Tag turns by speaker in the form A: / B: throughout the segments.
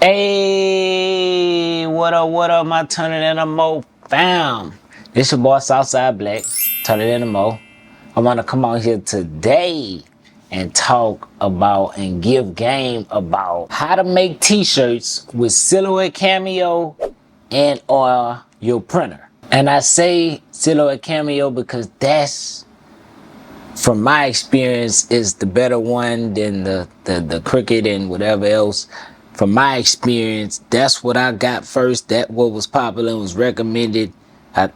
A: Hey, what up, my turnitintomore fam? This your boy Southside Black, turnitintomore. I want to come out here today and talk about and give game about how to make t-shirts with Silhouette Cameo and or your printer. And I say Silhouette Cameo because that's, from my experience, is the better one than the Cricut and whatever else. From my experience, that's what I got first. That what was popular and was recommended.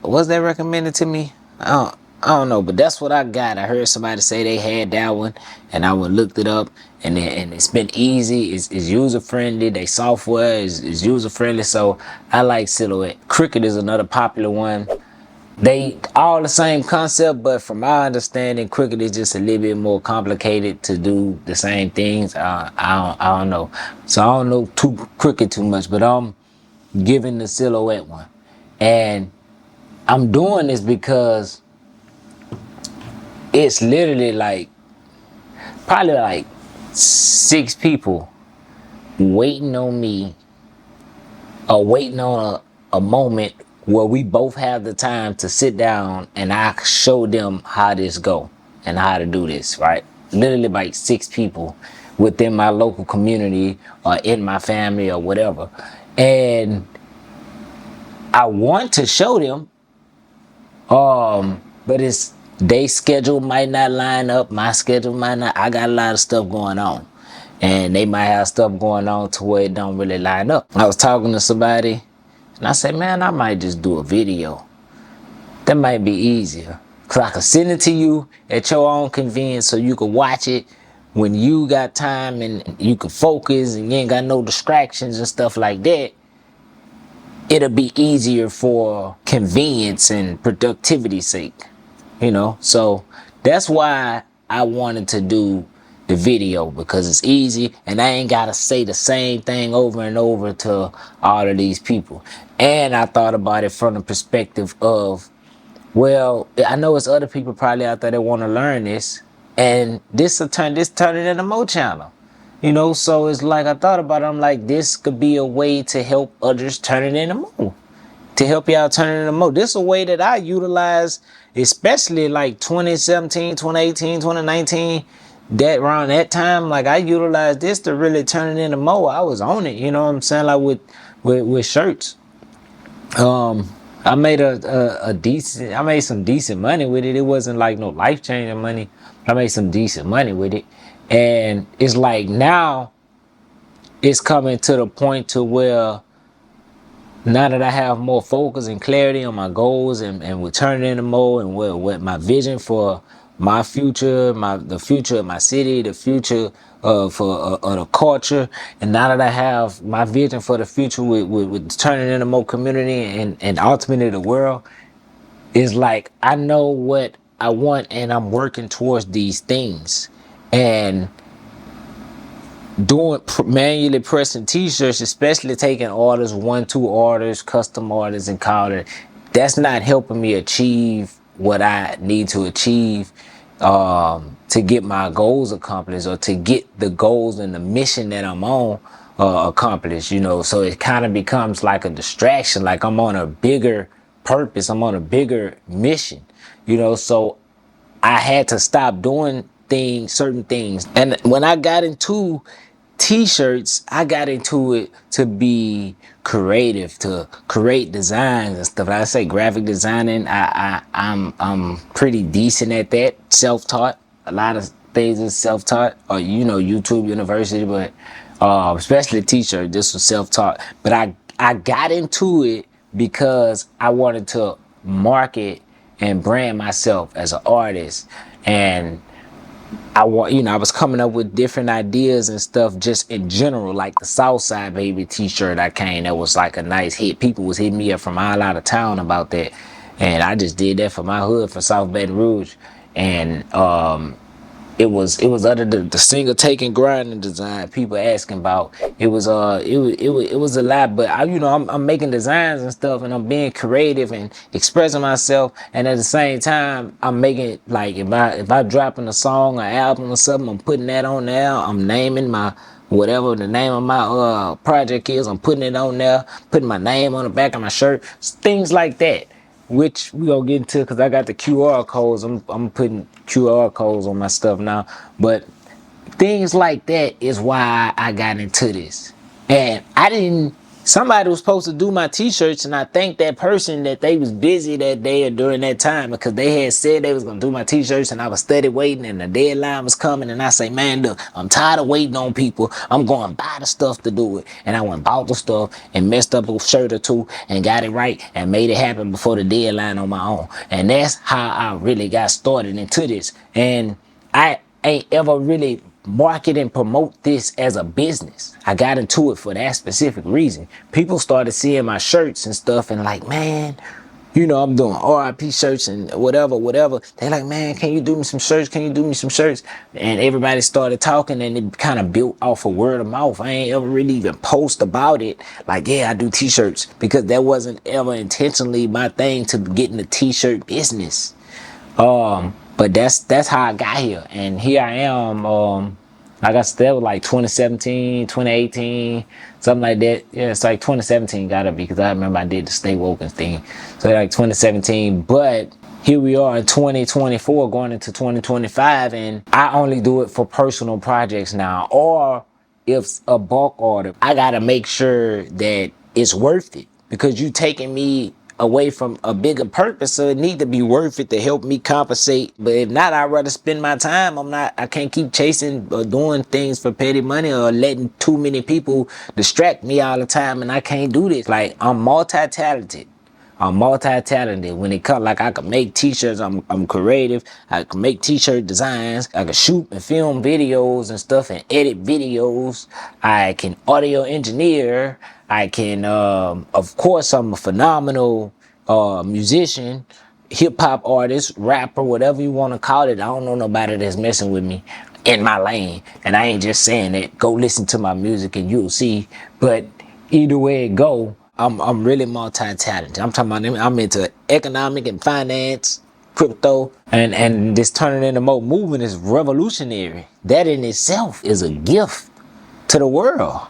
A: Was that recommended to me? I don't know, but that's what I got. I heard somebody say they had that one, and I went looked it up, and it's been easy. It's user friendly. They software is user friendly, so I like Silhouette. Cricut is another popular one. They all the same concept, but from my understanding, Cricut is just a little bit more complicated to do the same things. I don't know. So I don't know Cricut too much, but I'm giving the Silhouette one. And I'm doing this because it's literally like, probably like 6 people waiting on me, or waiting on a moment where we both have the time to sit down and I show them how this go and how to do this, right? Literally like 6 people within my local community or in my family or whatever. And I want to show them, but it's their schedule might not line up, my schedule might not. I got a lot of stuff going on. And they might have stuff going on to where it don't really line up. I was talking to somebody and I said, man, I might just do a video. That might be easier. Cause I can send it to you at your own convenience so you can watch it when you got time and you can focus and you ain't got no distractions and stuff like that. It'll be easier for convenience and productivity's sake, you know? So that's why I wanted to do the video, because it's easy and I ain't gotta say the same thing over and over to all of these people. And I thought about it from the perspective of, well, I know it's other people probably out there that want to learn this, and this turnitintomore channel, you know. So it's like I thought about it. I'm like, this could be a way to help others turn it into more, to help y'all turn it into more. This is a way that I utilize, especially like 2017, 2018, 2019. That around that time, like I utilized this to really turn it into more. I was on it, you know what I'm saying, like with shirts. I made I made some decent money with it. It wasn't like no life-changing money. I made some decent money with it. And it's like now it's coming to the point to where now that I have more focus and clarity on my goals and with turning into more, and what my vision for my future, the future of my city, the future of the culture, and now that I have my vision for the future with turning into more community and ultimately the world, is like I know what I want and I'm working towards these things. And doing manually pressing t-shirts, especially taking orders, 1-2 orders, custom orders, and calling it, that's not helping me achieve what I need to achieve to get my goals accomplished, or to get the goals and the mission that I'm on accomplished, you know. So it kind of becomes like a distraction, like I'm on a bigger purpose, I'm on a bigger mission, you know. So I had to stop doing certain things. And when I got into t-shirts, I got into it to be creative, to create designs and stuff. I say graphic designing. I'm pretty decent at that. Self-taught. A lot of things is self-taught, or you know, YouTube University, but especially t-shirt. This was self-taught. But I got into it because I wanted to market and brand myself as an artist. And I was coming up with different ideas and stuff just in general, like the Southside Baby t-shirt I came, that was like a nice hit. People was hitting me up from all out of town about that. And I just did that for my hood, for South Baton Rouge. And it was under the single taking grinding design people asking about. It was a lot, but I'm making designs and stuff, and I'm being creative and expressing myself, and at the same time I'm making, like, if I dropping a song or album or something, I'm putting that on there. I'm naming my whatever the name of my project is, I'm putting it on there, putting my name on the back of my shirt, things like that, which we gonna get into because I got the QR codes. I'm putting QR codes on my stuff now, but things like that is why I got into this. And I didn't, somebody was supposed to do my t-shirts, and I thanked that person that they was busy that day or during that time, because they had said they was gonna do my t-shirts, and I was steady waiting, and the deadline was coming, and I say, man, look, I'm tired of waiting on people. I'm going to buy the stuff to do it. And I went and bought the stuff and messed up a shirt or two and got it right and made it happen before the deadline on my own. And that's how I really got started into this. And I ain't ever really market and promote this as a business. I got into it for that specific reason. People started seeing my shirts and stuff and like, man, you know, I'm doing RIP shirts and whatever. They like, man, can you do me some shirts? Can you do me some shirts? And everybody started talking, and it kind of built off of word of mouth. I ain't ever really even post about it. Like, yeah, I do t-shirts, because that wasn't ever intentionally my thing to get in the t-shirt business. But that's how I got here, and here I am. Like I said, that was like 2017, 2018, something like that. Yeah, it's like 2017 gotta be, because I remember I did the Stay Woken thing. So like 2017, but here we are in 2024 going into 2025, and I only do it for personal projects now, or if a bulk order. I gotta make sure that it's worth it, because you taking me away from a bigger purpose, so it need to be worth it to help me compensate. But if not, I'd rather spend my time. I can't keep chasing or doing things for petty money or letting too many people distract me all the time, and I can't do this. Like, I'm multi-talented. I'm multi-talented when it comes. Like, I can make t-shirts. I'm creative. I can make t-shirt designs. I can shoot and film videos and stuff and edit videos. I can audio engineer. I can, of course, I'm a phenomenal musician, hip hop artist, rapper, whatever you want to call it. I don't know nobody that's messing with me in my lane. And I ain't just saying that. Go listen to my music and you'll see. But either way it go, I'm really multi-talented. I'm talking about, I'm into economic and finance, crypto, and this turning into more movement is revolutionary. That in itself is a gift to the world.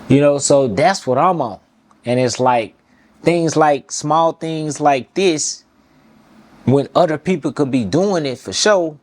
A: You know, so that's what I'm on. And it's like small things like this, when other people could be doing it for sure.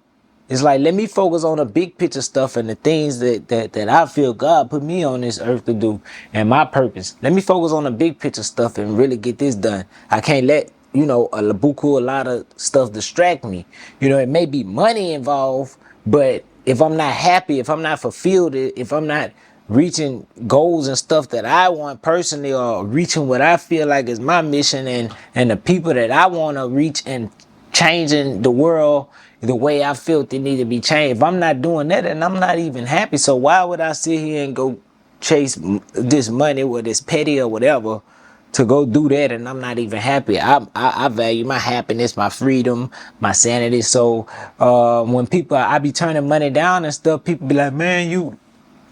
A: It's like, let me focus on the big picture stuff and the things that I feel God put me on this earth to do, and my purpose. Let me focus on the big picture stuff and really get this done. I can't let, you know, a lot of stuff distract me. You know, it may be money involved, but if I'm not happy, if I'm not fulfilled, if I'm not reaching goals and stuff that I want personally, or reaching what I feel like is my mission, and the people that I want to reach, and changing the world the way I felt it need to be changed. If I'm not doing that, and I'm not even happy, so why would I sit here and go chase this money, whether it's petty or whatever, to go do that, and I'm not even happy? I value my happiness, my freedom, my sanity. So when people, I be turning money down and stuff, people be like, man, you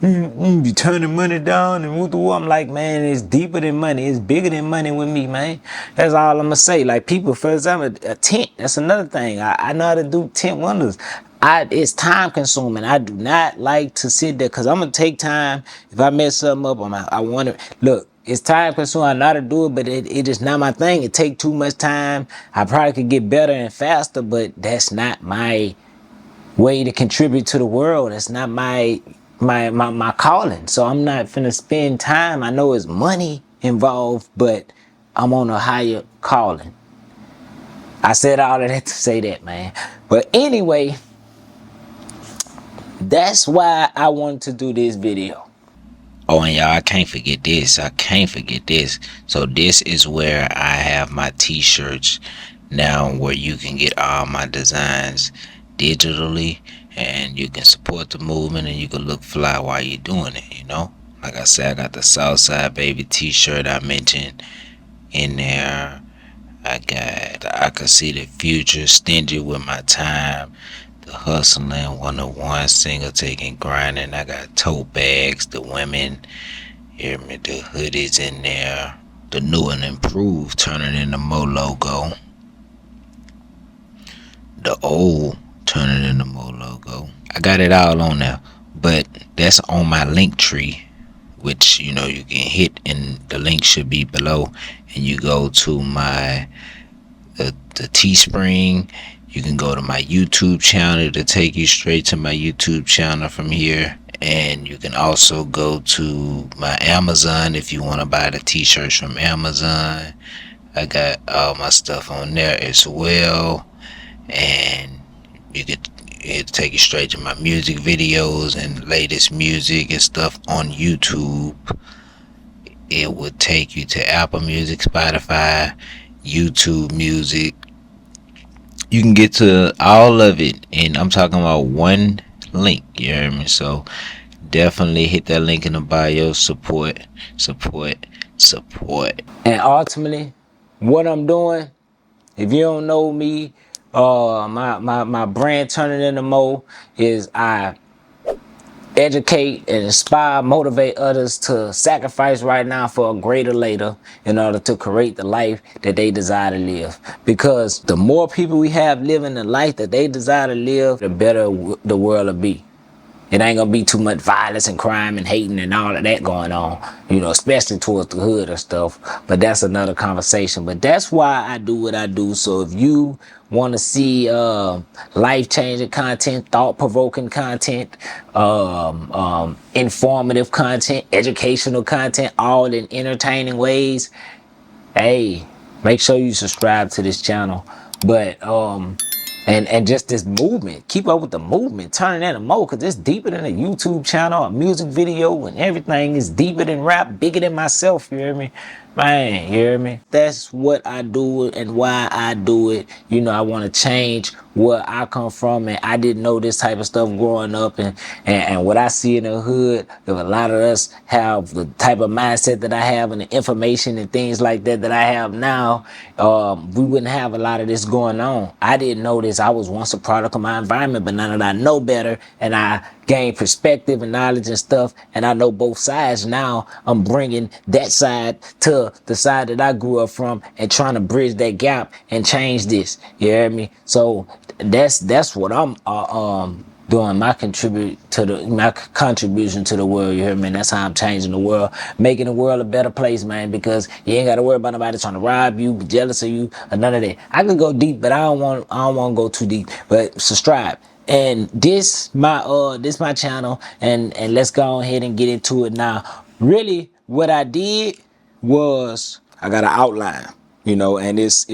A: be turning money down and woo. I'm like, man, it's deeper than money. It's bigger than money with me, man. That's all I'm gonna say. Like, people, for example, a tent. That's another thing. I know how to do tent wonders. It's time consuming. I do not like to sit there, because I'm gonna take time. If I mess something up, I want to look. It's time consuming. I know how to do it, but it is not my thing. It take too much time. I probably could get better and faster, but that's not my way to contribute to the world. That's not my calling. So I'm not finna spend time. I know it's money involved, but I'm on a higher calling. I said all of that to say that, man. But anyway, that's why I wanted to do this video. Oh, and y'all, I can't forget this. So this is where I have my t-shirts now, where you can get all my designs digitally, and you can support the movement, and you can look fly while you're doing it, you know? Like I said, I got the Southside Baby t-shirt I mentioned in there. I got I Can See the Future, Stingy With My Time, The Hustling, 101, Single Taking Grinding. I got tote bags, the women, hear me, the hoodies in there, the new and improved Turning Into More logo, the old Turning Into More logo. I got it all on there. but that's on my link tree, which you know you can hit, and the link should be below, and you go to my the Teespring. You can go to my YouTube channel to take you straight to my YouTube channel from here. And you can also go to my Amazon if you want to buy the t-shirts from Amazon. I got all my stuff on there as well. And you could it'll take you straight to my music videos and latest music and stuff on YouTube. It would take you to Apple Music, Spotify, YouTube Music. You can get to all of it, and I'm talking about one link. You hear me? So definitely hit that link in the bio. Support. And ultimately, what I'm doing, if you don't know me, my brand turnitintomore is I educate and inspire, motivate others to sacrifice right now for a greater later in order to create the life that they desire to live. Because the more people we have living the life that they desire to live, the better the world will be. It ain't gonna be too much violence and crime and hating and all of that going on, you know, especially towards the hood and stuff. But that's another conversation. But that's why I do what I do. So if you want to see life-changing content, thought-provoking content, informative content, educational content, all in entertaining ways, hey, make sure you subscribe to this channel. But and just this movement, keep up with the movement, turning into more, because it's deeper than a YouTube channel, a music video, and everything is deeper than rap, bigger than myself. You hear me? Man, you hear me? That's what I do and why I do it. You know, I want to change where I come from, and I didn't know this type of stuff growing up, and what I see in the hood, if a lot of us have the type of mindset that I have and the information and things like that I have now, we wouldn't have a lot of this going on. I didn't know this. I was once a product of my environment, but now that I know better and I gain perspective and knowledge and stuff, and I know both sides now, I'm bringing that side to the side that I grew up from and trying to bridge that gap and change this. You hear me? So that's what I'm doing, my contribution to the world. You hear me? And that's how I'm changing the world, making the world a better place, man. Because you ain't got to worry about nobody trying to rob you, be jealous of you, or none of that. I could go deep, but I don't want to go too deep. But subscribe. And this my channel, and let's go ahead and get into it now. Really, what I did was I got an outline, you know, and it's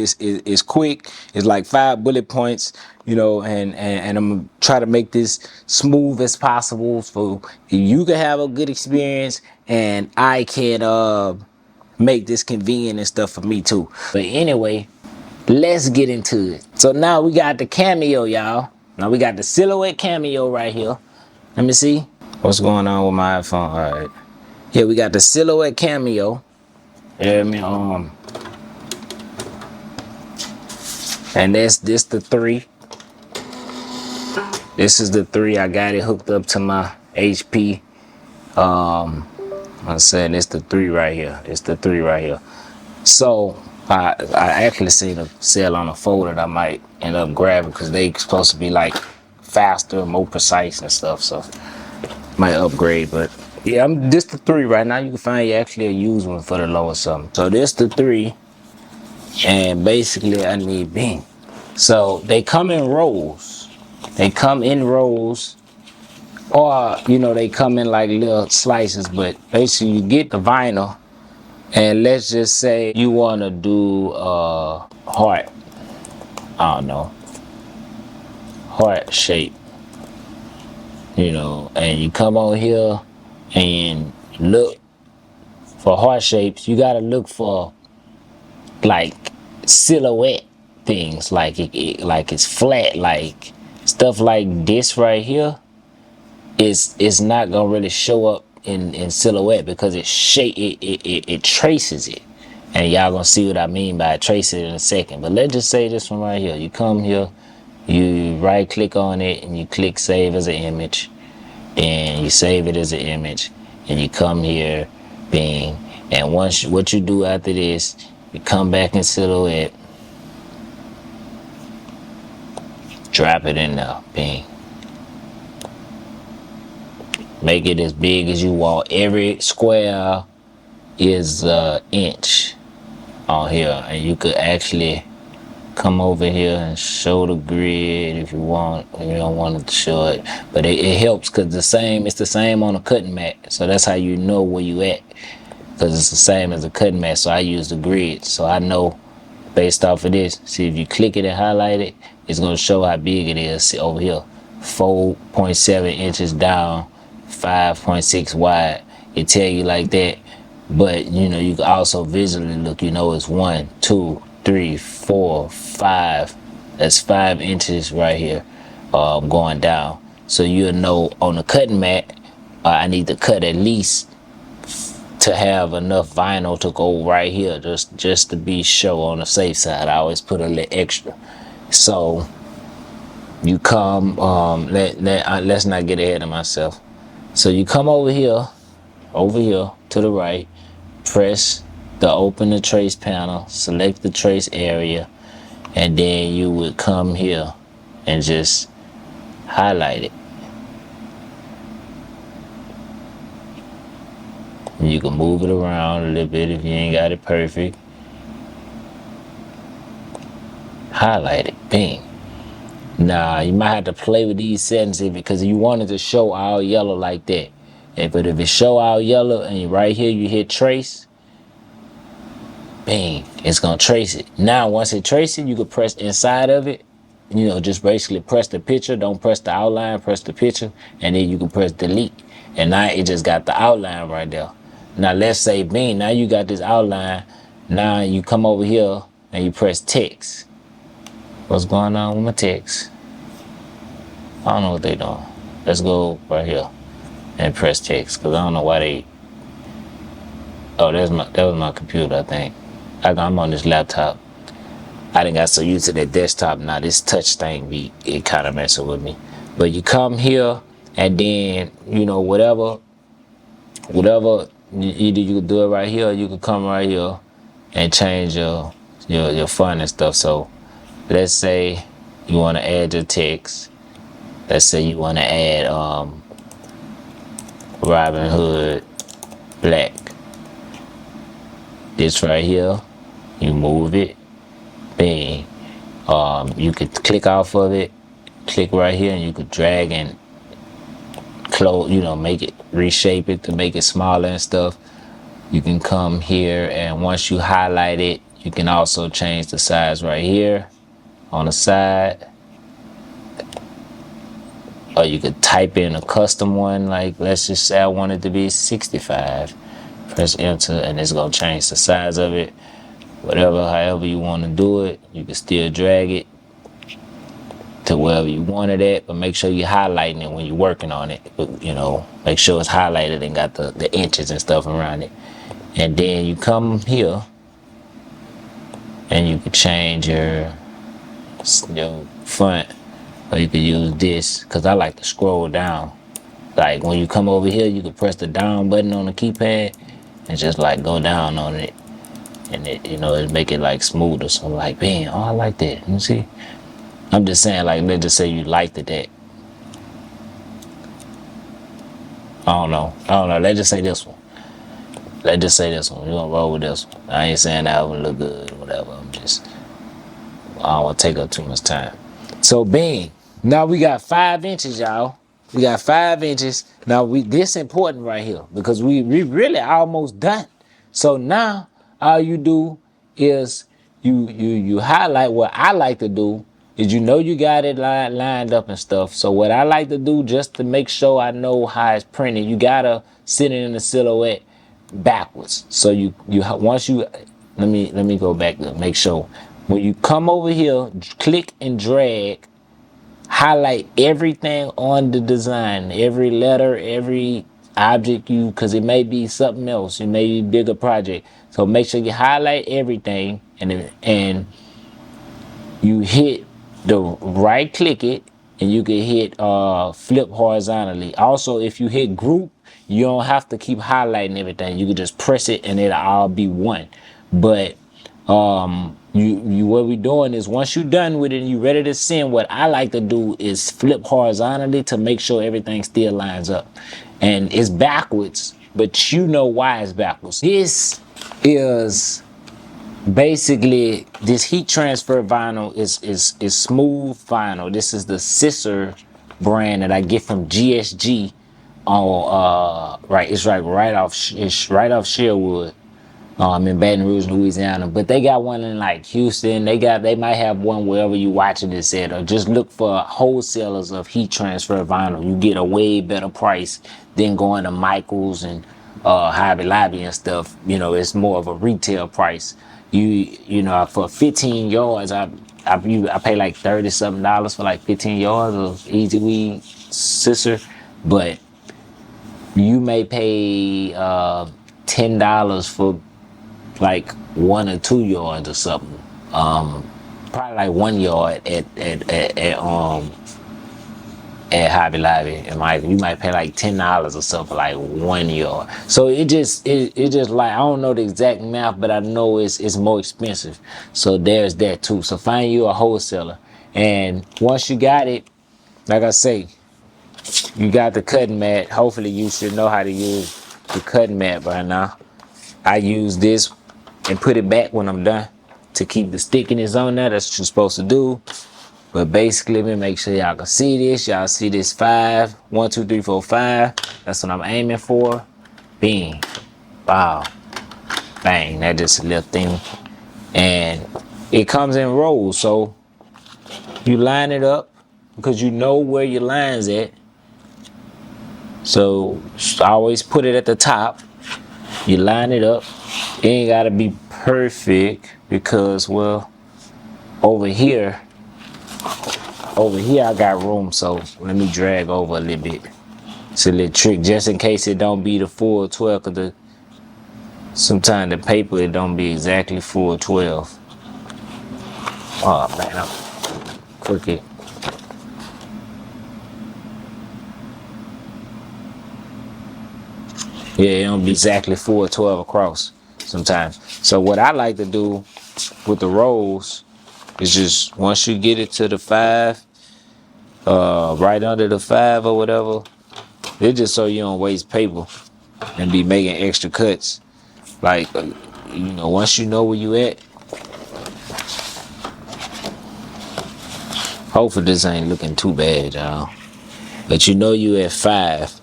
A: quick. It's like 5 bullet points, you know, and I'm gonna try to make this smooth as possible so you can have a good experience and I can make this convenient and stuff for me too. But anyway, let's get into it. So now we got the Cameo, y'all. Now we got the Silhouette Cameo right here. Let me see what's going on with my iPhone. All right, here we got the Silhouette Cameo. Yeah, and this the 3. This is the 3. I got it hooked up to my HP. I'm saying it's the 3 right here. It's the 3 right here. So I actually seen a sale on a folder that I might end up grabbing because they supposed to be like faster, more precise and stuff. So might upgrade, but yeah, this the 3 right now. You can find you actually a used one for the low or something. So this the 3, and basically I need Bing. So they come in rolls. They come in rolls, or you know they come in like little slices. But basically you get the vinyl, and let's just say you want to do heart. I don't know, heart shape. You know, and you come on here and look for heart shapes. You gotta look for like silhouette things, like like it's flat, like stuff like this right here is not gonna really show up in silhouette because it traces it, and y'all gonna see what I mean by trace it in a second. But let's just say this one right here. You come here, you right click on it and you click save as an image, and you save it as an image, and you come here, Bing, and once what you do after this, you come back in silhouette, drop it in there, Bing. Make it as big as you want. Every square is an inch on here, and you could actually come over here and show the grid if you want. You don't want it to show it, but it helps because it's the same on a cutting mat, so that's how you know where you at, because it's the same as a cutting mat. So I use the grid, so I know based off of this. See, if you click it and highlight it, it's going to show how big it is. See over here, 4.7 inches down, 5.6 wide. It tell you like that. But you know, you can also visually look. You know, it's 1, 2, 3, 4, 5. That's 5 inches right here, going down. So you'll know on the cutting mat, I need to cut at least to have enough vinyl to go right here, just to be sure on the safe side. I always put a little extra. So you come, let's not get ahead of myself. So you come over here to the right, press the open the trace panel, select the trace area, and then you would come here and just highlight it. And you can move it around a little bit if you ain't got it perfect. Highlight it, bing. Now you might have to play with these settings because you want it to show all yellow like that. But if it show all yellow and right here you hit trace, bing, it's gonna trace it. Now once it traces it, you can press inside of it. You know, just basically press the picture. Don't press the outline, press the picture, and then you can press delete. And now it just got the outline right there. Now let's say bing, now you got this outline. Now you come over here and you press text. What's going on with my text? I don't know what they doing. Let's go right here and press text, because I don't know why they. Oh, that was my computer, I think. I'm on this laptop. I didn't got so used to that desktop. Now this touch thing, it kind of messing with me. But you come here and then, you know, whatever, either you can do it right here or you can come right here and change your font and stuff. So let's say you want to add your text. Let's say you want to add Robin Hood Black. This right here, you move it, bang. You could click off of it, click right here, and you could drag and close, you know, make it, reshape it to make it smaller and stuff. You can come here, and once you highlight it, you can also change the size right here on the side. Or you could type in a custom one, like let's just say I want it to be 65. Press enter and it's gonna change the size of it. However you want to do it, you can still drag it to wherever you want it at, but make sure you're highlighting it when you're working on it. You know, make sure it's highlighted and got the inches and stuff around it. And then you come here and you can change your font, or you can use this, because I like to scroll down. Like when you come over here, you can press the down button on the keypad and just like go down on it, and it, you know, it make it like smoother. So like, man, oh, I like that. You see, I'm just saying, like, let's just say you liked it that. I don't know. Let's just say this one. We're gonna roll with this one. I ain't saying that one look good or whatever. I don't want to take up too much time. So bang. Now we got 5 inches, y'all. We got 5 inches. Now this important right here, because we really almost done. So now all you do is you highlight. What I like to do is, you know, you got it lined up and stuff. So what I like to do, just to make sure I know how it's printed, you gotta sit it in the silhouette backwards. So you once you let me go back to make sure. When you come over here, click and drag, highlight everything on the design, every letter, every object, because it may be something else, it may be a bigger project. So make sure you highlight everything, and you hit the right click it, and you can hit flip horizontally. Also, if you hit group, you don't have to keep highlighting everything. You can just press it and it'll all be one. But You what we doing is once you're done with it and you ready to send, what I like to do is flip horizontally to make sure everything still lines up. And it's backwards, but you know why it's backwards. This is basically, this heat transfer vinyl is smooth vinyl. This is the Scissor brand that I get from GSG on right, it's right off Sherwood. In Baton Rouge, Louisiana, but they got one in like Houston. They might have one wherever you watching this at, or just look for wholesalers of heat transfer vinyl. You get a way better price than going to Michael's and Hobby Lobby and stuff. You know, it's more of a retail price. You know, for 15 yards, I pay like $30 something for like 15 yards of Easy Weed Scissor, but you may pay $10 for like 1 or 2 yards or something. Probably like 1 yard at Hobby Lobby, and you might pay like $10 or something for like 1 yard. So it just like, I don't know the exact math, but I know it's more expensive. So there's that too. So find you a wholesaler, and once you got it, like I say, you got the cutting mat. Hopefully you should know how to use the cutting mat by now. I use this and put it back when I'm done to keep the stickiness on there. That's what you're supposed to do. But basically, let me make sure y'all can see this. Y'all see this 5, 1, 2, 3, 4, 5. That's what I'm aiming for. Bing, wow, bang. That just a little thing, and it comes in rolls. So you line it up because you know where your line's at. So I always put it at the top. You line it up. It ain't gotta be perfect because, well, over here I got room, so let me drag over a little bit. It's a little trick just in case it don't be the full 12, because sometimes the paper, it don't be exactly full 12. Oh man, I'm crooked. Yeah, it don't be exactly full 12 across sometimes. So what I like to do with the rolls is just, once you get it to the 5, right under the 5 or whatever, it's just so you don't waste paper and be making extra cuts. Like, you know, once you know where you at, hopefully this ain't looking too bad, y'all. But you know you at 5,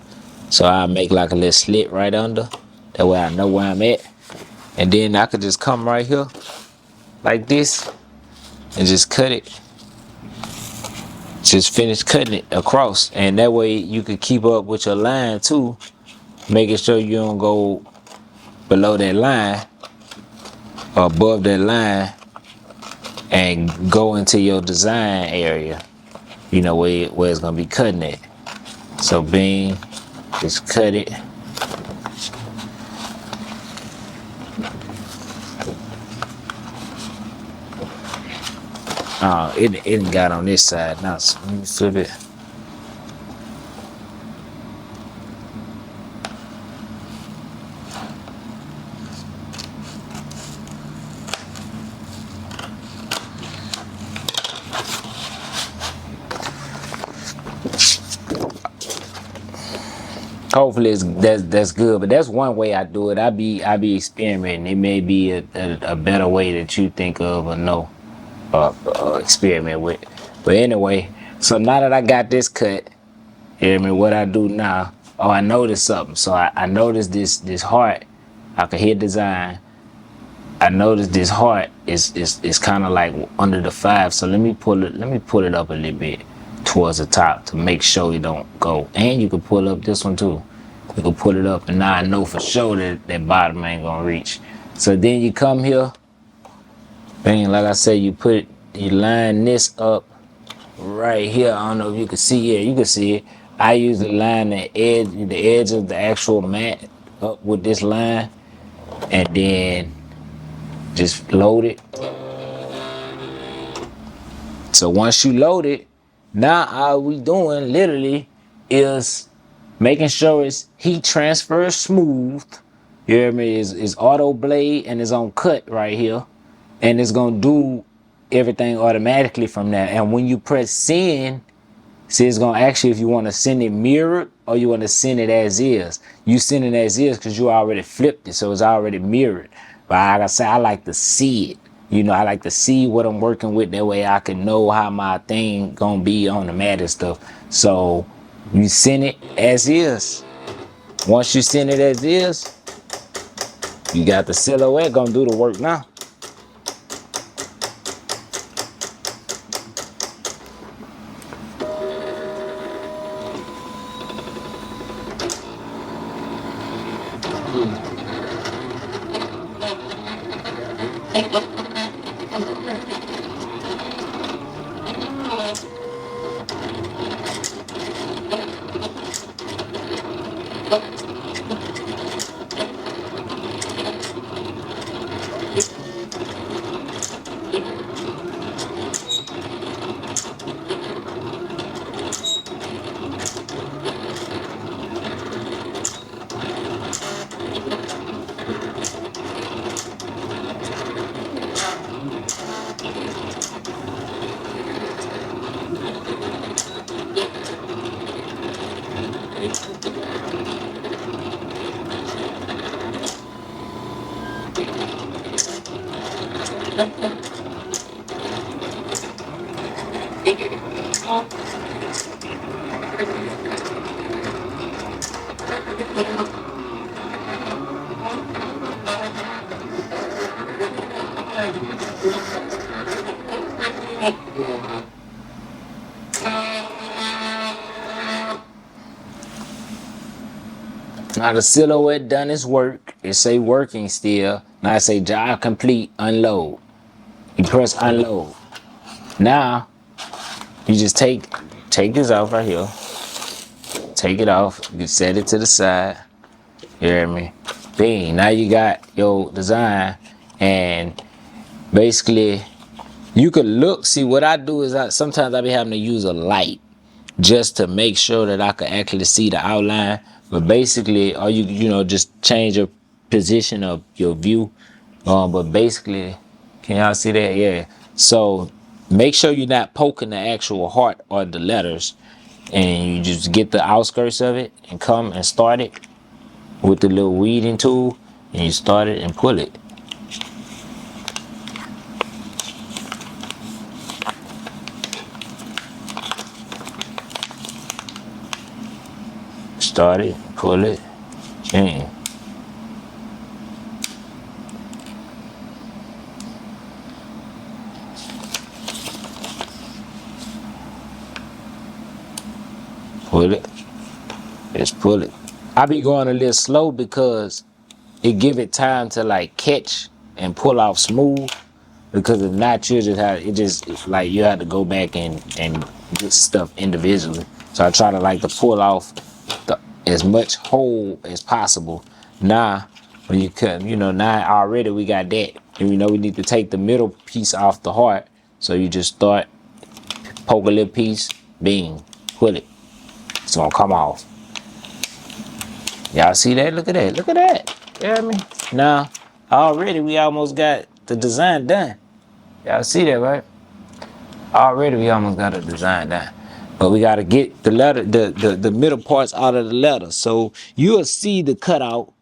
A: so I make like a little slit right under. That way I know where I'm at, and then I could just come right here like this and just cut it. Just finish cutting it across, and that way you can keep up with your line too, making sure you don't go below that line or above that line and go into your design area, you know, where it's gonna be cutting it. So bing, just cut it. It got on this side now, so let me flip it. Hopefully that's good, but that's one way I do it. I be experimenting. It may be a better way that you think of or know, experiment with. But anyway, so now that I got this cut, hear me, what I do now? Oh, I noticed something. So I noticed this heart. I could hear design. I noticed this heart is kind of like under the 5. So let me pull it up a little bit towards the top to make sure it don't go. And you can pull up this one too. You can pull it up, and now I know for sure that bottom ain't gonna reach. So then you come here, bang, like I said, you line this up right here. I don't know if you can see it. You can see it. I usually line the edge of the actual mat up with this line, and then just load it. So once you load it, now all we doing literally is making sure it's heat transfer smooth. You hear me? Is auto blade and it's on cut right here. and it's gonna do everything automatically from there. And when you press send, see, it's gonna ask you if you want to send it mirrored or you want to send it as is. You send it as is because you already flipped it, so it's already mirrored. But like I say, I like to see it. You know, I like to see what I'm working with. That way I can know how my thing gonna be on the mat and stuff. So you send it as is. Once you send it as is, you got the silhouette gonna do the work now. Now the silhouette done its work. It say working still. Now I say job complete, unload. You press unload. Now you just take this off right here. Take it off. You set it to the side. You hear me? Bing. Now you got your design, and basically you could look. See, what I do is sometimes I be having to use a light just to make sure that I can actually see the outline. But basically, or you know, just change your position of your view. But basically, can y'all see that? Yeah. So make sure you're not poking the actual heart or the letters, and you just get the outskirts of it and come and start it with the little weeding tool, and you start it and pull it. Start it, pull it, and pull it. Just pull it. I be going a little slow because it give it time to like catch and pull off smooth. Because if not, you just have it just like you have to go back and get stuff individually. So I try to like to pull off as much whole as possible. Now, when you cut, you know, now already we got that, and we know we need to take the middle piece off the heart. So you just start, poke a little piece, bing, pull it. It's gonna come off. Y'all see that? Look at that. Look at that. You hear me? Now, already we almost got the design done. Y'all see that, right? Already we almost got a design done. But we gotta get the letter, the middle parts out of the letter. So you'll see the cutout.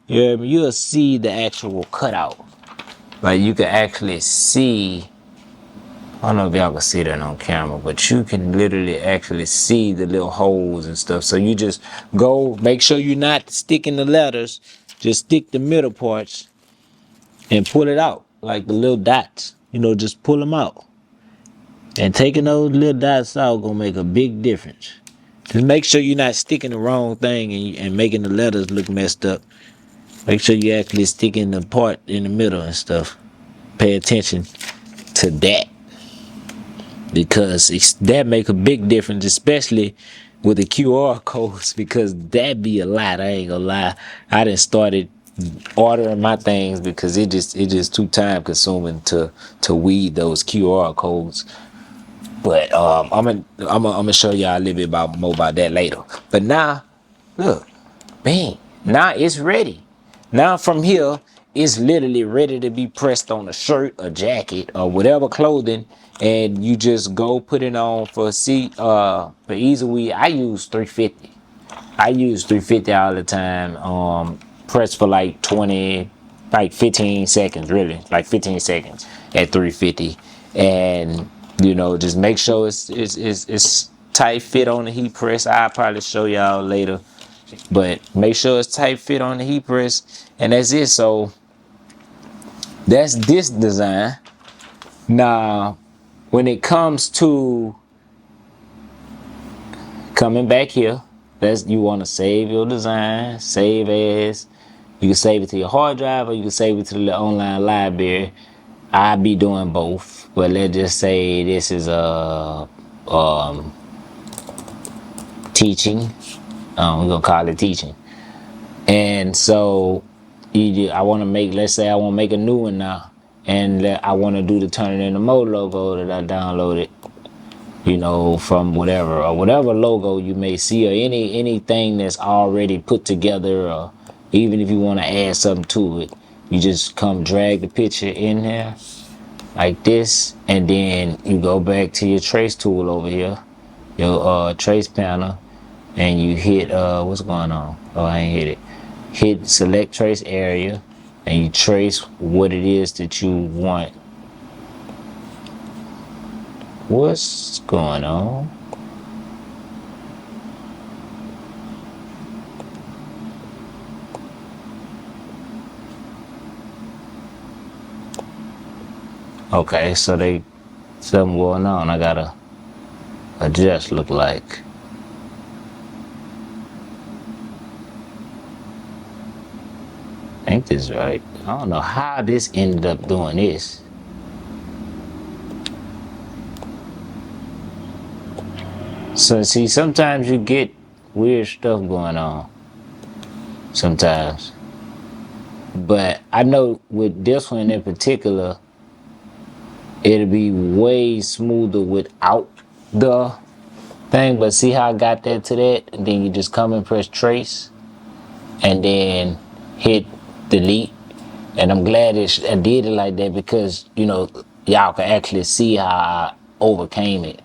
A: You hear me? You'll see the actual cutout. Like you can actually see. I don't know if y'all can see that on camera, but you can literally actually see the little holes and stuff. So you just go, make sure you're not sticking the letters. Just stick the middle parts and pull it out, like the little dots. You know, just pull them out. And taking those little dots out gonna make a big difference. Just make sure you're not sticking the wrong thing and making the letters look messed up. Make sure you actually sticking the part in the middle and stuff. Pay attention to that. Because that make a big difference, especially with the QR codes, because that be a lot. I ain't gonna lie. I done started ordering my things because it just too time consuming to weed those QR codes. But I'm gonna show y'all a little bit more about that later. But now, look, bang, now it's ready. Now from here, it's literally ready to be pressed on a shirt, a jacket, or whatever clothing, and you just go put it on for easy weave. I use 350. I use 350 all the time. Press for like 15 seconds, really, like 15 seconds at 350, and just make sure it's tight fit on the heat press. I'll probably show y'all later, but make sure it's tight fit on the heat press, and that's it. So that's this design. Now, when it comes to coming back here, you want to save your design, save as. You can save it to your hard drive or you can save it to the online library. I'll be doing both, but let's just say this is a teaching. We're gonna call it teaching. And so I want to make, let's say I want to make a new one now, and I want to do the turnitintomore logo that I downloaded, from whatever logo you may see, or anything that's already put together, or even if you want to add something to it, you just come drag the picture in here like this, and then you go back to your trace tool over here, your trace panel, and you hit what's going on? Oh, I ain't hit it. Hit select trace area, and you trace what it is that you want. What's going on? Okay, so something going on. I gotta adjust. Look like. I think this is right. I don't know how this ended up doing this. So see, sometimes you get weird stuff going on. Sometimes. But I know with this one in particular, it'll be way smoother without the thing. But see how I got that to that? And then you just come and press trace and then hit delete. And I'm glad I did it like that, because y'all can actually see how I overcame it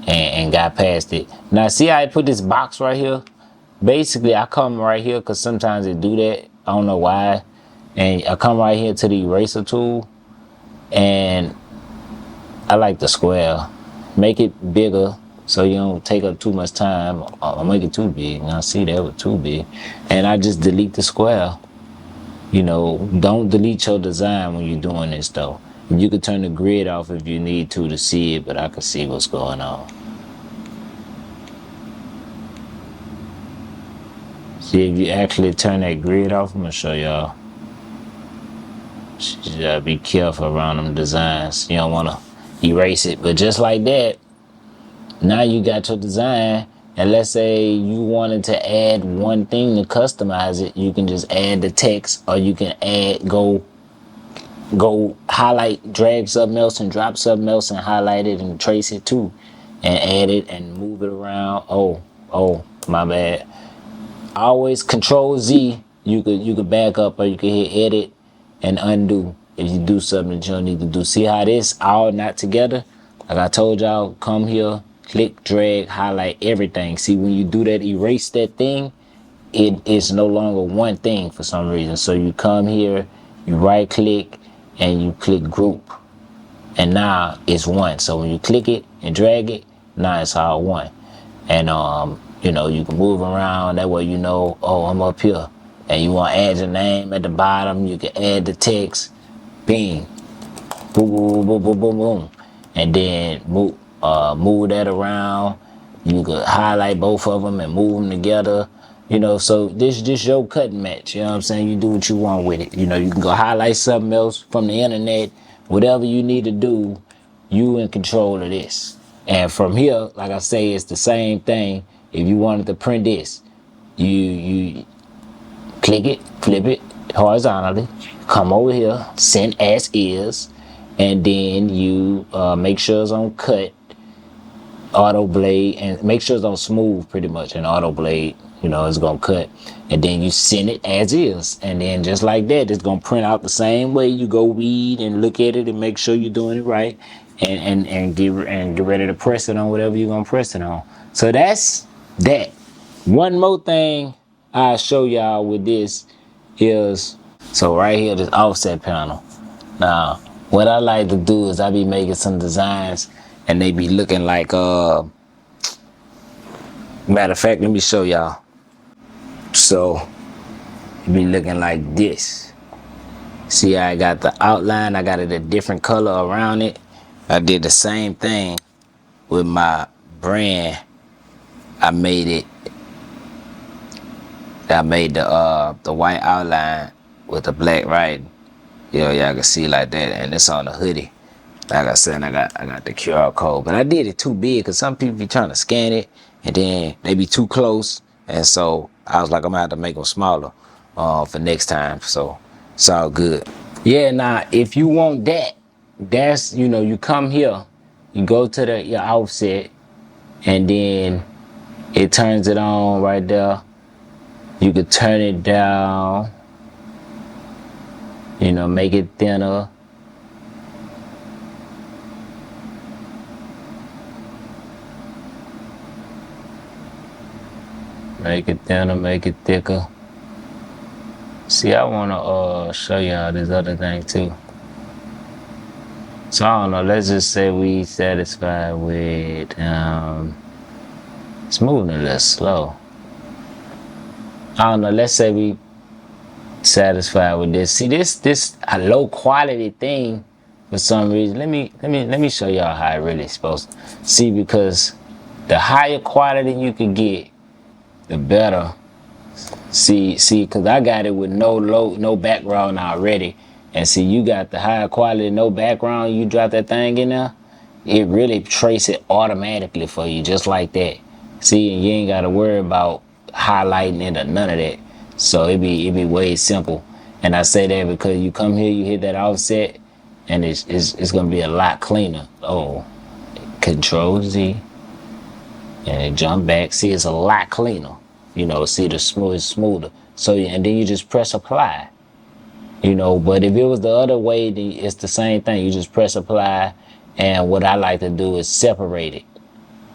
A: and got past it. Now see how I put this box right here? Basically I come right here, because sometimes it do that, I don't know why, and I come right here to the eraser tool, and I like the square. Make it bigger so you don't take up too much time. I'll make it too big. Now see, that was too big, and I just delete the square. Don't delete your design when you're doing this though. You can turn the grid off if you need to see it, but I can see what's going on. See, if you actually turn that grid off, I'm gonna show y'all. You gotta be careful around them designs. You don't wanna erase it, but just like that, now you got your design. And let's say you wanted to add one thing to customize it, you can just add the text, or you can go highlight, drag something else and drop something else and highlight it and trace it too, and add it and move it around. Oh, my bad. Always Control Z. You could back up, or you could hit edit and undo if you do something that you don't need to do. See how this all not together? Like I told y'all, come here, click, drag, highlight everything. See, when you do that, erase that thing, it is no longer one thing for some reason. So you come here, you right click, and you click group, and now it's one. So when you click it and drag it, now it's all one. And you can move around, that way oh, I'm up here, and you want to add your name at the bottom, you can add the text, bing, boom, boom, boom, boom, boom, boom, and then move that around. You could highlight both of them and move them together. So this is just your cut and match. You know what I'm saying? You do what you want with it. You can go highlight something else from the internet. Whatever you need to do, you in control of this. And from here, like I say, it's the same thing. If you wanted to print this, you click it, flip it horizontally, come over here, send as is, and then you make sure it's on cut, auto blade, and make sure it's on smooth pretty much, and auto blade. You know, it's gonna cut, and then you send it as is, and then just like that, it's gonna print out the same way. You go read and look at it and make sure you're doing it right, and get ready to press it on whatever you're gonna press it on. So that's that. One more thing I'll show y'all with this is, so right here, this offset panel. Now, what I like to do is I be making some designs, and they be looking like matter of fact, let me show y'all. So it be looking like this. See, I got the outline, I got it a different color around it. I did the same thing with my brand. I made the white outline with the black writing. Y'all can see like that, and it's on the hoodie. Like I said, I got the QR code, but I did it too big because some people be trying to scan it and then they be too close, and so I was like, I'm gonna have to make them smaller for next time. So it's all good. Yeah, now if you want that, that's, you know, you come here, you go to your offset, and then it turns it on right there. You could turn it down, you know, make it thinner. Make it thinner, make it thicker. See, I wanna show y'all this other thing too. So I don't know, let's just say we satisfied with it's moving a little slow. I don't know, let's say we satisfied with this. See, this a low quality thing for some reason. Let me show y'all how it really is supposed to. See, because the higher quality you can get, the better. See, because I got it with no background already, and see, you got the higher quality, no background. You drop that thing in there, it really trace it automatically for you, just like that. See, and you ain't got to worry about highlighting it or none of that. So it be way simple. And I say that because you come here, you hit that offset, and it's gonna be a lot cleaner. Oh, Control Z. And it jump back. See, it's a lot cleaner. You know, see, the smoother. So, and then you just press apply. You know, but if it was the other way, then it's the same thing. You just press apply, and what I like to do is separate it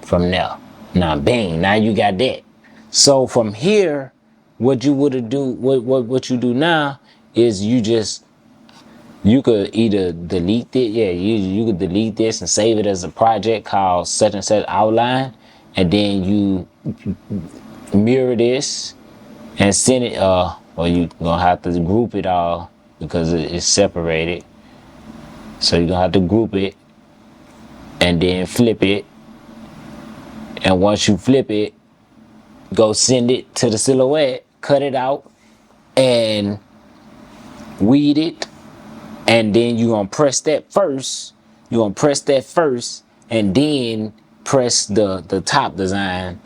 A: from there. Now, bang, now you got that. So from here, what you would do, what you do now is you could either delete it. Yeah, you could delete this and save it as a project called such and such outline, and then you mirror this and send it, or you gonna have to group it all because it's separated. So you're gonna have to group it and then flip it. And once you flip it, go send it to the Silhouette, cut it out, and weed it. And then you're gonna press that first. You're gonna press that first, and then press the top design,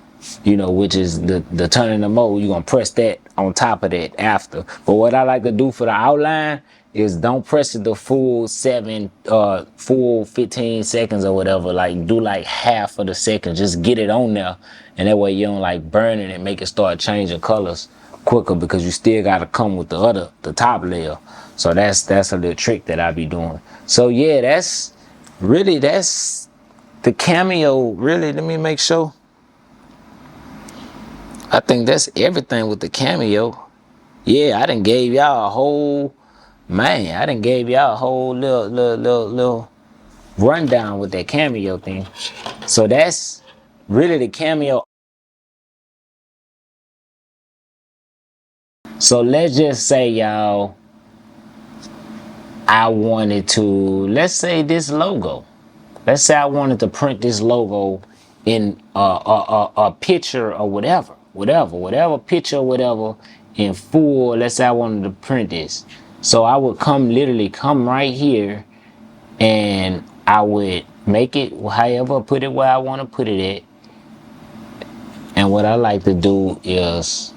A: you know, which is the turnitintomore. You're gonna press that on top of that after. But what I like to do for the outline is don't press it the full 15 seconds or whatever. Like, do like half of the second. Just get it on there, and that way you don't like burn it and make it start changing colors quicker, because you still gotta come with the top layer. So that's a little trick that I be doing. So yeah, that's the Cameo. Really, let me make sure. I think that's everything with the Cameo. Yeah, I done gave y'all a whole, man, I done gave y'all a whole little rundown with that Cameo thing. So that's really the Cameo. So let's just say, y'all, I wanted to, let's say this logo. Let's say I wanted to print this logo in a picture or whatever picture or whatever in full. Let's say I wanted to print this. So I would literally come right here, and I would make it however, put it where I want to put it at. And what I like to do is,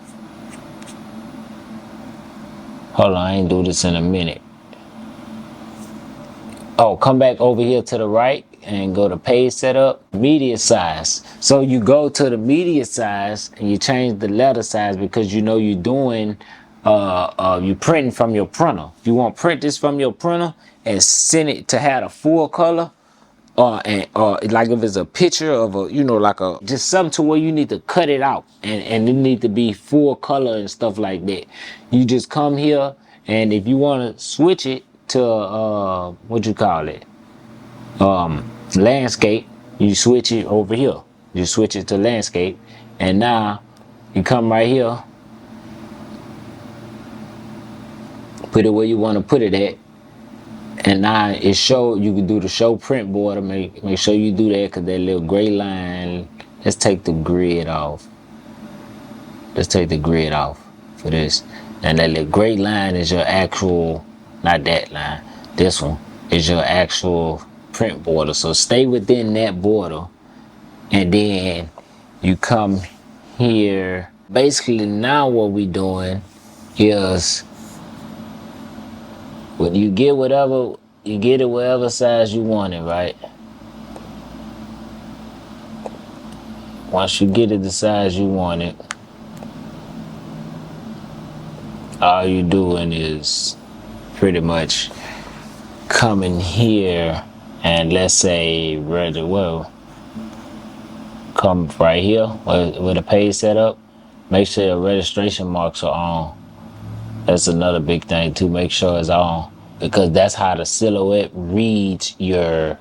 A: hold on, I ain't do this in a minute. Oh, come back over here to the right. and go to page setup, media size. So you go to the media size and you change the letter size because you know you're doing you printing from your printer. If you want to print this from your printer and send it to have a full color, or like if it's a picture of a, you know, like a just something to where you need to cut it out and it need to be full color and stuff like that. You just come here, and if you want to switch it to what you call it, landscape, you switch it over here. You switch it to landscape, and now you come right here, put it where you want to put it at. And now it show, you can do the show print border. Make sure you do that, because that little gray line, let's take the grid off. Let's take the grid off for this. And that little gray line is your actual, not that line, this one is your actual print border. So stay within that border, and then you come here. Basically now what we doing is, when you get whatever, you get it whatever size you want it, right? Once you get it the size you want it, all you doing is pretty much coming here, and let's say come right here with the page setup. Make sure your registration marks are on. That's another big thing too. Make sure it's on, because that's how the Silhouette reads your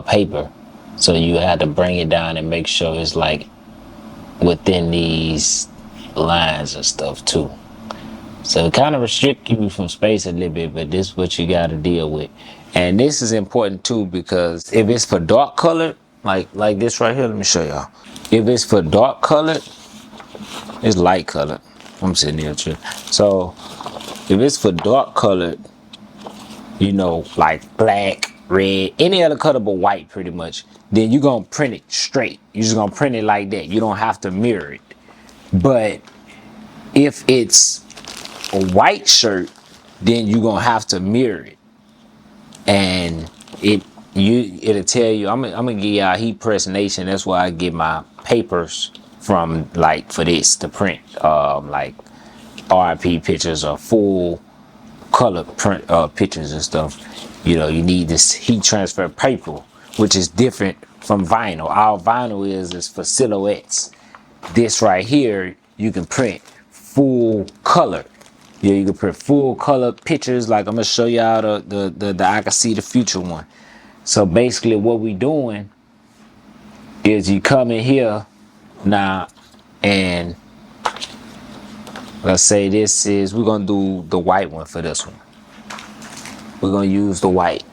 A: paper. So you have to bring it down and make sure it's like within these lines and stuff too. So it kind of restrict you from space a little bit, but this is what you got to deal with. And this is important too, because if it's for dark colored, like this right here, let me show y'all. If it's for dark colored, it's light colored. I'm sitting here too. So if it's for dark colored, you know, like black, red, any other color but white pretty much, then you're going to print it straight. You're just going to print it like that. You don't have to mirror it. But if it's a white shirt, then you're going to have to mirror it. And it'll tell you, I'm going to give y'all Heat Press Nation. That's why I get my papers from, like, for this to print like RIP pictures or full color print pictures and stuff. You know, you need this heat transfer paper, which is different from vinyl. All vinyl is for silhouettes. This right here, you can print full color. Yeah, you can print full color pictures. Like I'm gonna show y'all the I can see the future one. So basically what we doing is you come in here now, and let's say this is, we're gonna do the white one for this one. We're gonna use the white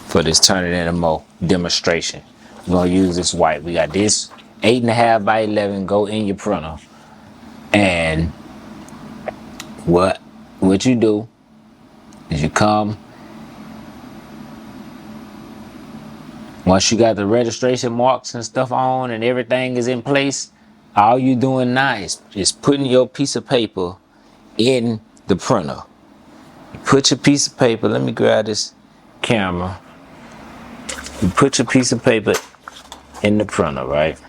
A: for this turnitintomore demonstration. We're gonna use this white. We got this 8.5 by 11. Go in your printer, and what you do is you come. Once you got the registration marks and stuff on and everything is in place, all you doing now is putting your piece of paper in the printer. You put your piece of paper, let me grab this camera. You put your piece of paper in the printer, right?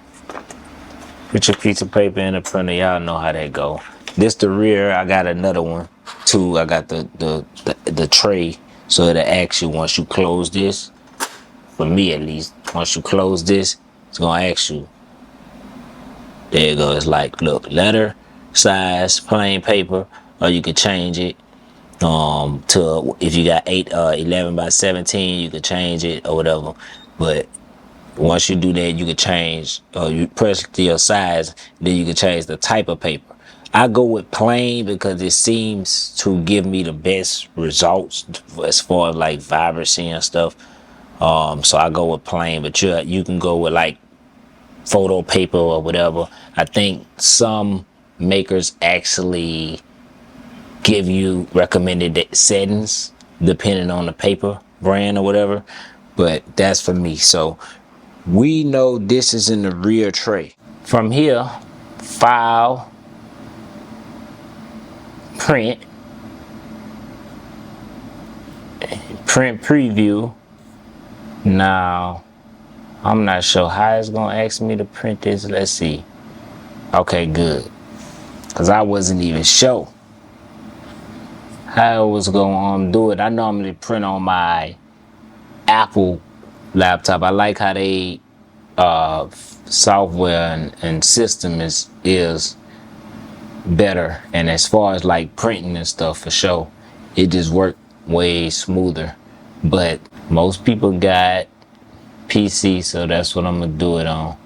A: Put your piece of paper in the printer, y'all know how that go. This the rear, I got another one too. I got the tray, so it'll ask you once you close this. For me at least, once you close this, it's gonna ask you. There it goes. It's like, look, letter, size, plain paper, or you could change it to, if you got 11 by 17, you could change it or whatever. But once you do that, you could change, you press to your size, then you can change the type of paper. I go with plain because it seems to give me the best results as far as like vibrancy and stuff. So I go with plain, but you can go with like photo paper or whatever. I think some makers actually give you recommended settings depending on the paper brand or whatever, but that's for me. So we know this is in the rear tray. From here, file, print preview, Now, I'm not sure how it's gonna ask me to print this. Let's see. Okay, good. Cause I wasn't even sure how it was gonna do it. I normally print on my Apple laptop. I like how they software and system is better. And as far as like printing and stuff, for sure, it just worked way smoother. But most people got PC, so that's what I'm gonna do it on.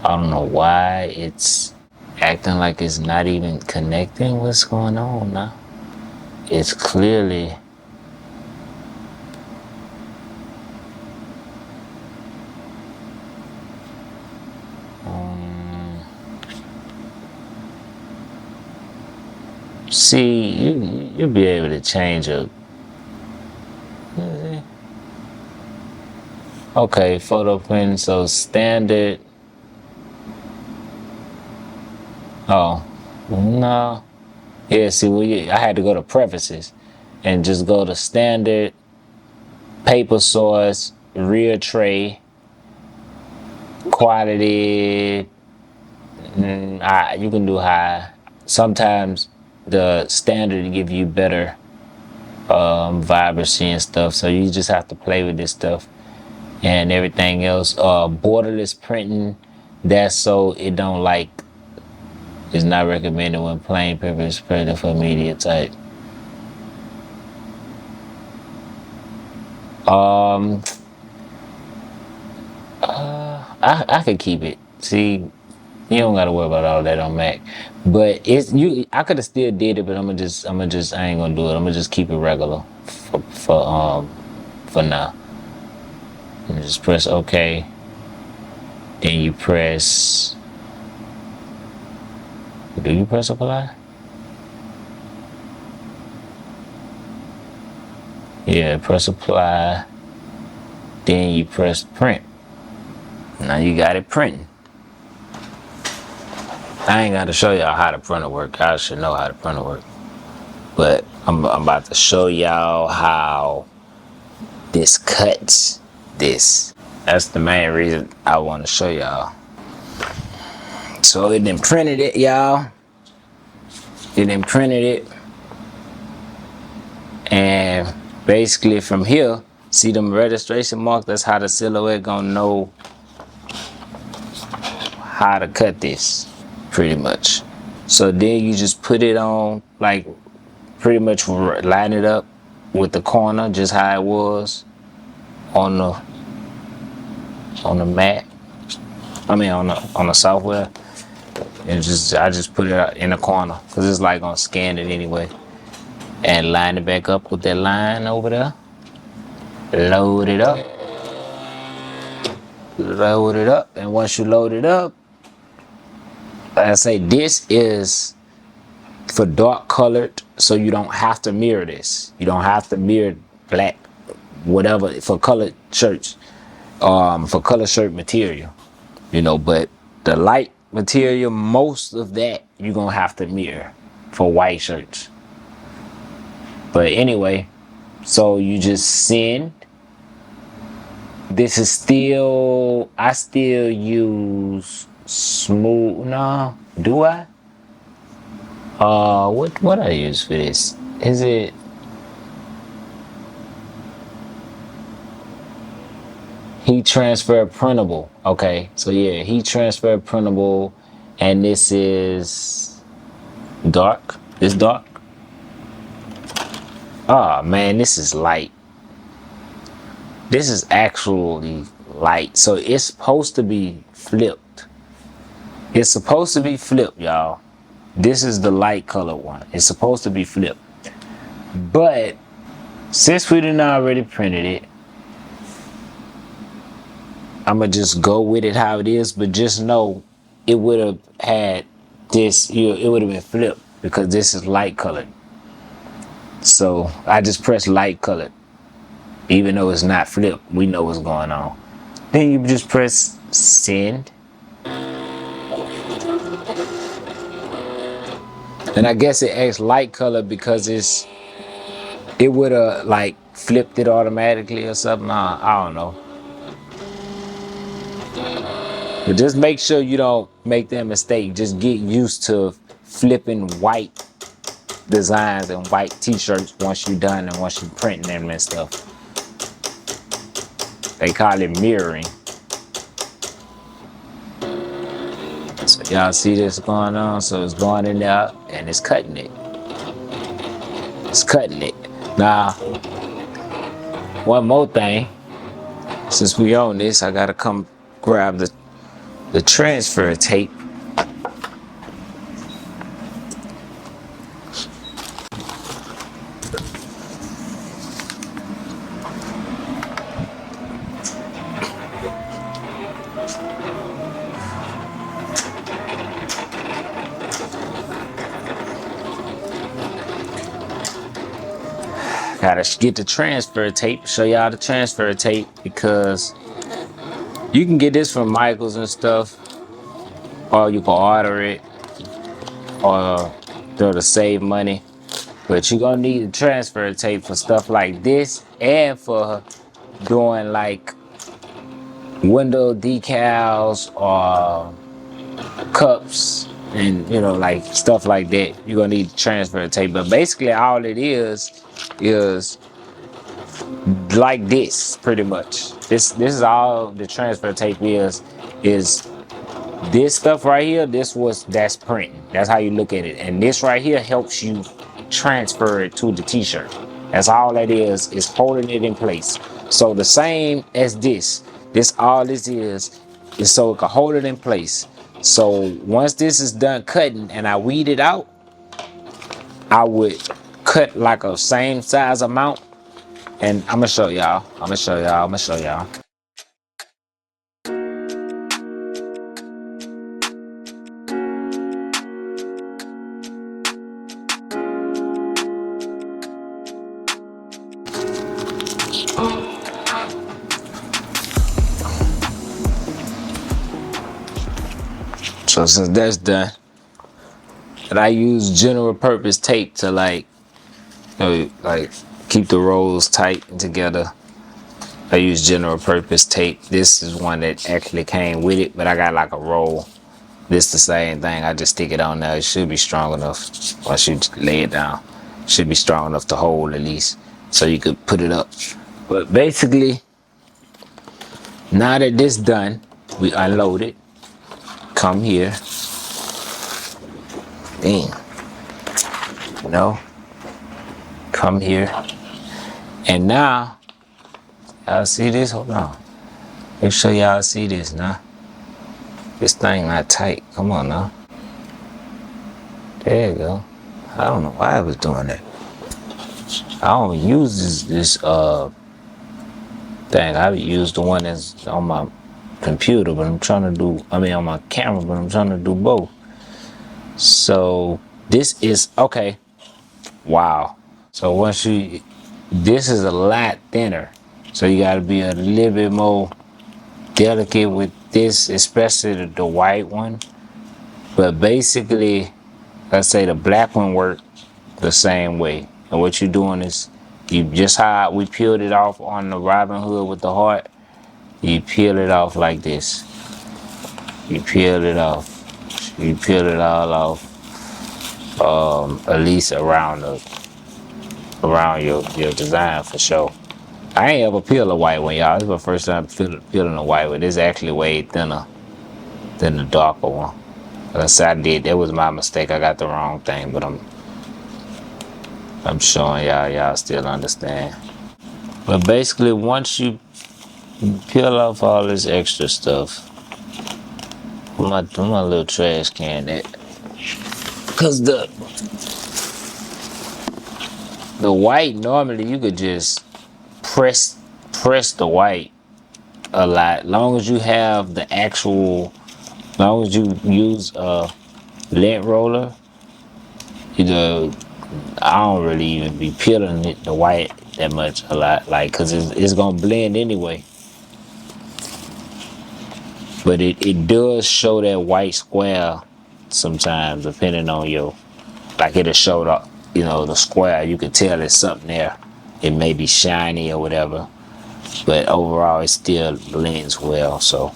A: I don't know why it's acting like it's not even connecting. What's going on now? It's clearly see, you'll be able to change a. Okay, photo print. So standard. Oh, no. Yeah, see, I had to go to preferences and just go to standard, paper source, rear tray, quality. You can do high. Sometimes the standard give you better vibrancy and stuff, so you just have to play with this stuff and everything else. Borderless printing, that's so it don't like. It's not recommended when plain paper is printed for media type. I could keep it. See, you don't gotta worry about all that on Mac. But it's you. I could have still did it, but I'm gonna just. I ain't gonna do it. I'm gonna just keep it regular for now. And just press OK. Then you press. Do you press apply? Yeah, press apply. Then you press print. Now you got it printing. I ain't got to show y'all how the printer work. I should know how the printer work. But I'm about to show y'all how this cuts this. That's the main reason I want to show y'all. So it then printed it, y'all. It then printed it. And basically from here, see them registration marks? That's how the Silhouette gonna know how to cut this, pretty much. So then you just put it on, like pretty much line it up with the corner, just how it was on the mat. I mean on the software. And I just put it in the corner because it's like gonna scan it anyway. And line it back up with that line over there. Load it up. Load it up. And once you load it up, like I say, this is for dark colored, so you don't have to mirror this. You don't have to mirror black, whatever, for colored shirts, for color shirt material, but the light material, most of that you're gonna have to mirror for white shirts. But anyway, so you just send. This is still, I still use smooth. No, do I? What I use for this? Is it? Heat transfer printable. Okay, so yeah, heat transfer printable, and this is dark. This dark. Oh man, this is light. This is actually light. So it's supposed to be flipped. It's supposed to be flipped, y'all. This is the light color one. It's supposed to be flipped. But since we didn't already printed it, I'm going to just go with it how it is. But just know it would have had this, it would have been flipped because this is light colored. So I just press light colored. Even though it's not flipped, we know what's going on. Then you just press send. And I guess it acts light color because it would have like flipped it automatically or something. I don't know. But just make sure you don't make that mistake. Just get used to flipping white designs and white t-shirts once you're done and once you're printing them and stuff. They call it mirroring. So y'all see this going on? So it's going in there and it's cutting it. It's cutting it. Now, one more thing. Since we own this, I gotta come grab the transfer tape. Gotta get the transfer tape, show y'all the transfer tape, because you can get this from Michael's and stuff, or you can order it, or to save money. But you're gonna need the transfer tape for stuff like this and for doing like window decals or cups and like stuff like that. You're gonna need the transfer tape. But basically all it is like this, pretty much. This is all the transfer tape is this stuff right here. That's printing. That's how you look at it. And this right here helps you transfer it to the t-shirt. That's all that is holding it in place. So the same as this all this is so it can hold it in place. So once this is done cutting and I weed it out, I would cut like a same size amount. And I'm gonna show y'all. So since that's done, and I use general purpose tape to like keep the rolls tight and together. I use general purpose tape. This is one that actually came with it, but I got like a roll. This the same thing. I just stick it on there. It should be strong enough. Once you lay it down, it should be strong enough to hold at least, so you could put it up. But basically, now that this done, we unload it. Come here. Damn. Come here. And now, y'all see this? Hold on. Make sure y'all see this now. This thing not tight. Come on now. There you go. I don't know why I was doing that. I don't use this thing. I use the one that's on my computer, but I'm trying to do, on my camera, but I'm trying to do both. So this is okay. Wow. So this is a lot thinner. So you gotta be a little bit more delicate with this, especially the white one. But basically, let's say the black one worked the same way. And what you're doing is, you just how we peeled it off on the Robin Hood with the heart, you peel it off like this. You peel it off. You peel it all off. At least around your design for sure. I ain't ever peeled a white one, y'all. This is my first time peeling a white one. This is actually way thinner than the darker one. Like I said, I did. That was my mistake. I got the wrong thing, but I'm showing y'all still understand. But basically, once you peel off all this extra stuff, my little trash can that, cause the white, normally you could just press the white a lot. Long as you have the actual, long as you use a lint roller, I don't really even be peeling the white that much a lot, like, cause it's gonna blend anyway. But it does show that white square sometimes, depending on like it'll show the square. You can tell there's something there. It may be shiny or whatever, but overall it still blends well. So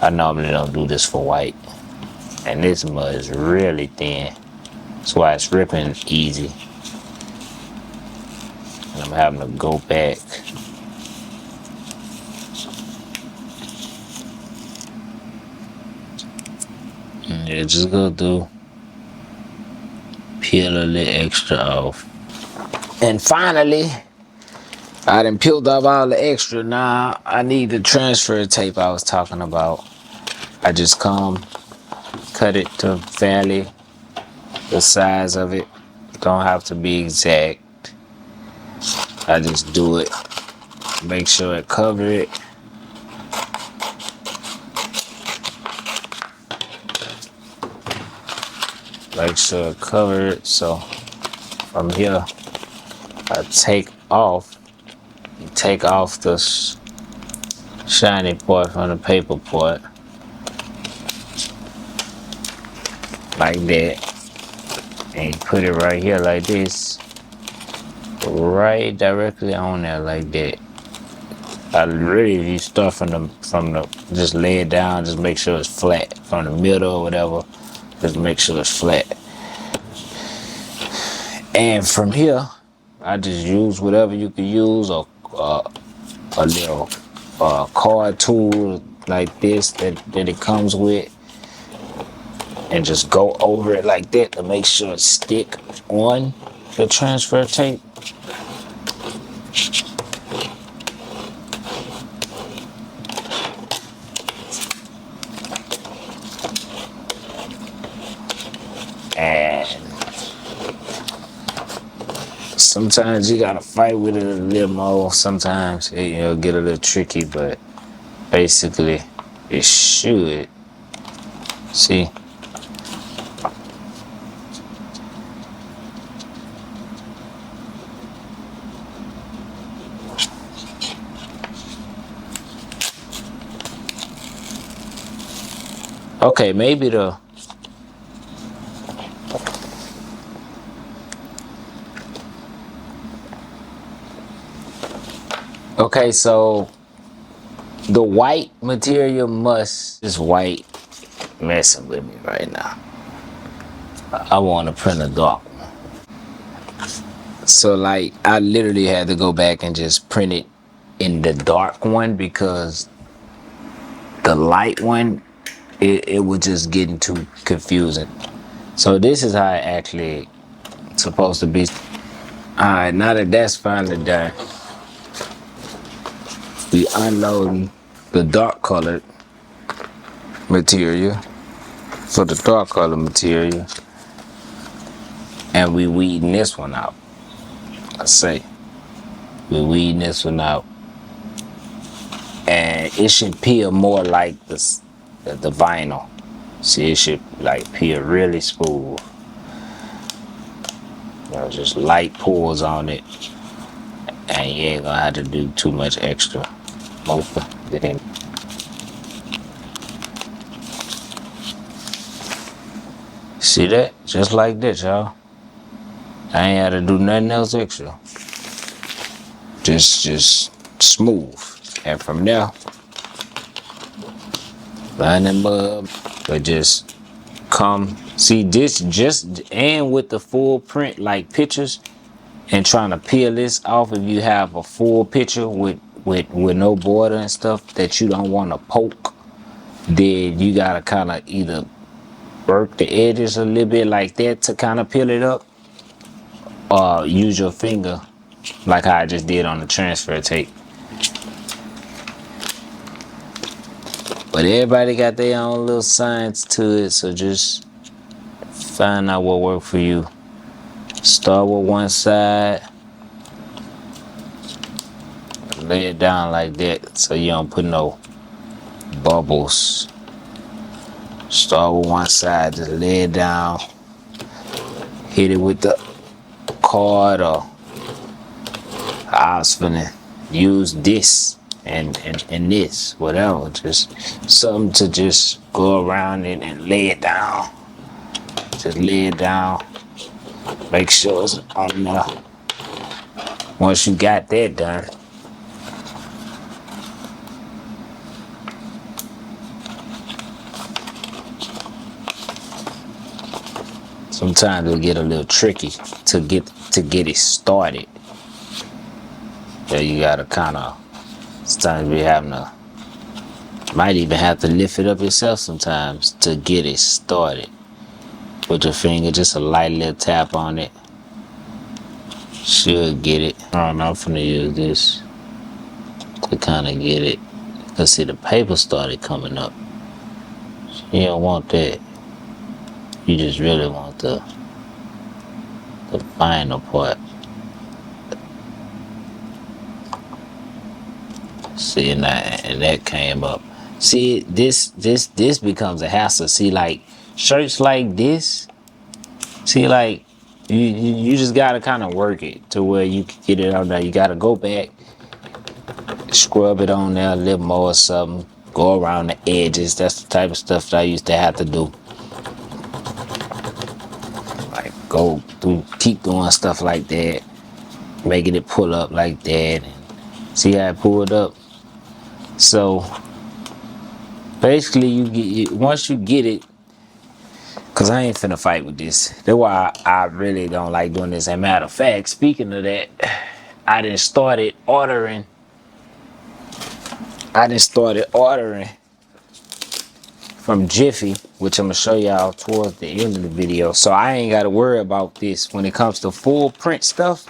A: I normally don't do this for white. And this mud is really thin. That's why it's ripping easy. And I'm having to go back. And yeah, just go through. Peel a little extra off. And finally, I done peeled off all the extra. Now I need the transfer tape I was talking about. I just cut it to fairly the size of it. Don't have to be exact. I just do it. Make sure it cover it. Make sure it cover it. So from here, I take off the shiny part from the paper part. Like that. And you put it right here like this. Right directly on there like that. I really, if you start from the just lay it down, just make sure it's flat from the middle or whatever. Just make sure it's flat. And from here, I just use whatever you can use, or a little card tool like this that it comes with, and just go over it like that to make sure it stick on the transfer tape. And sometimes you gotta fight with it a little more. Sometimes it'll get a little tricky, but basically it should. See? Okay, maybe the okay, so the white material this white messing with me right now. I want to print a dark one. So like I literally had to go back and just print it in the dark one because the light one, it was just getting too confusing. So this is how it actually supposed to be. Alright, now that that's finally done, we unloading the dark colored material for the dark color material, and we weeding this one out. I say we weeding this one out, and it should peel more like the vinyl. See, it should like peel really smooth. You know, just light pulls on it, and you ain't gonna have to do too much extra. Most of it. See that? Just like this, y'all. I ain't had to do nothing else extra. Just smooth. And from there, line them up. But just come. See this just, and with the full print like pictures, and trying to peel this off if you have a full picture with no border and stuff that you don't want to poke, then you gotta kind of either work the edges a little bit like that to kind of peel it up, or use your finger like how I just did on the transfer tape. But everybody got their own little science to it, so just find out what works for you. Start with one side, lay it down like that so you don't put no bubbles. Start with one side, just lay it down, hit it with the card, or I was finna use this and this, whatever, just something to just go around it and lay it down. Just lay it down, make sure it's on there. Once you got that done, sometimes it'll get a little tricky to get it started. Yeah, you gotta kind of, sometimes we having to, might even have to lift it up yourself sometimes to get it started. Put your finger, just a light little tap on it, should get it. Alright, now I'm finna use this to kind of get it. Cause see, the paper started coming up. So you don't want that. You just really want the final part. See, and that came up. See, this becomes a hassle. See, like shirts like this. See, like you just gotta kind of work it to where you can get it on there. You gotta go back, scrub it on there a little more or something. Go around the edges. That's the type of stuff that I used to have to do. Like go through, keep doing stuff like that, making it pull up like that. And see how it pulled up. So basically, once you get it, cause I ain't finna fight with this. That's why I really don't like doing this. As a matter of fact, speaking of that, I done started ordering from Jiffy, which I'm gonna show y'all towards the end of the video. So I ain't gotta worry about this when it comes to full print stuff.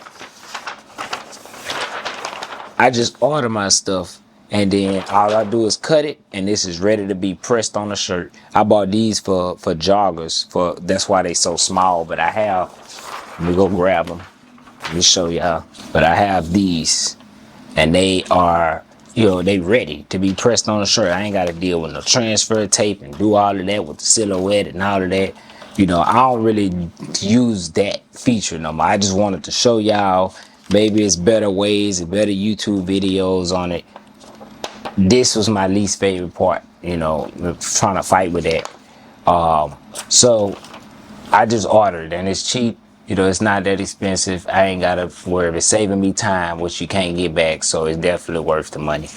A: I just order my stuff. And then all I do is cut it, and this is ready to be pressed on a shirt. I bought these for joggers. That's why they so small. But I have, let me go grab them. Let me show y'all. But I have these, and they are, they ready to be pressed on a shirt. I ain't got to deal with no transfer tape and do all of that with the silhouette and all of that. I don't really use that feature no more. I just wanted to show y'all. Maybe it's better ways and better YouTube videos on it. This was my least favorite part, trying to fight with that. So I just ordered, and it's cheap. It's not that expensive. I ain't gotta worry. It's saving me time, which you can't get back. So it's definitely worth the money.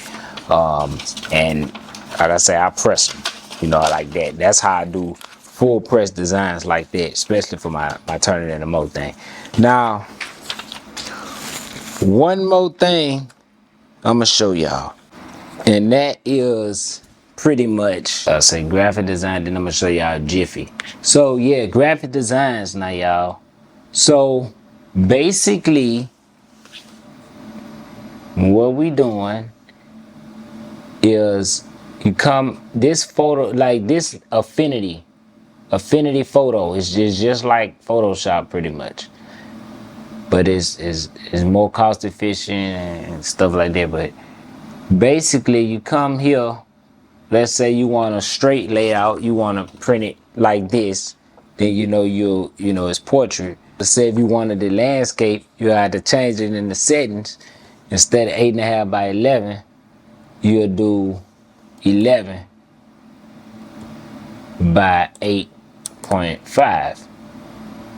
A: And like I say, I press them, like that. That's how I do full press designs like that, especially for my turnitintomore thing. Now, one more thing I'm gonna show y'all. And that is pretty much, I say graphic design, then I'm gonna show y'all Jiffy. So yeah, graphic designs now, y'all. So basically, what we doing is this photo, like this affinity photo is just like Photoshop pretty much. But it's more cost efficient and stuff like that. But basically, you come here, let's say you want a straight layout, you want to print it like this, then it's portrait. Let's say if you wanted the landscape, you had to change it in the settings. Instead of 8.5 by 11, you'll do 11 by 8.5.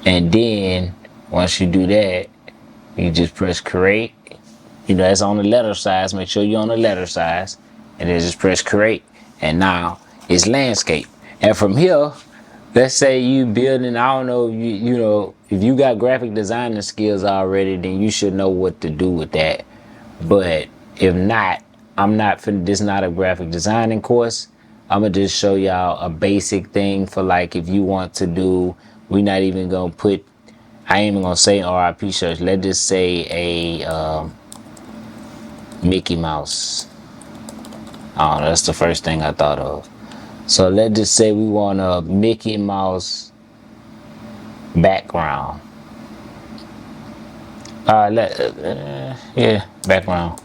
A: And then once you do that, you just press create. It's on the letter size. Make sure you're on the letter size. And then just press create. And now it's landscape. And from here, let's say you building, I don't know, if you got graphic designing skills already, then you should know what to do with that. But if not, this is not a graphic designing course. I'm going to just show y'all a basic thing for like if you want to do, we're not even going to put, I ain't even going to say RIP shirts. Let's just say a Mickey Mouse. Oh, that's the first thing I thought of. So let's just say we want a Mickey Mouse background. Yeah, background.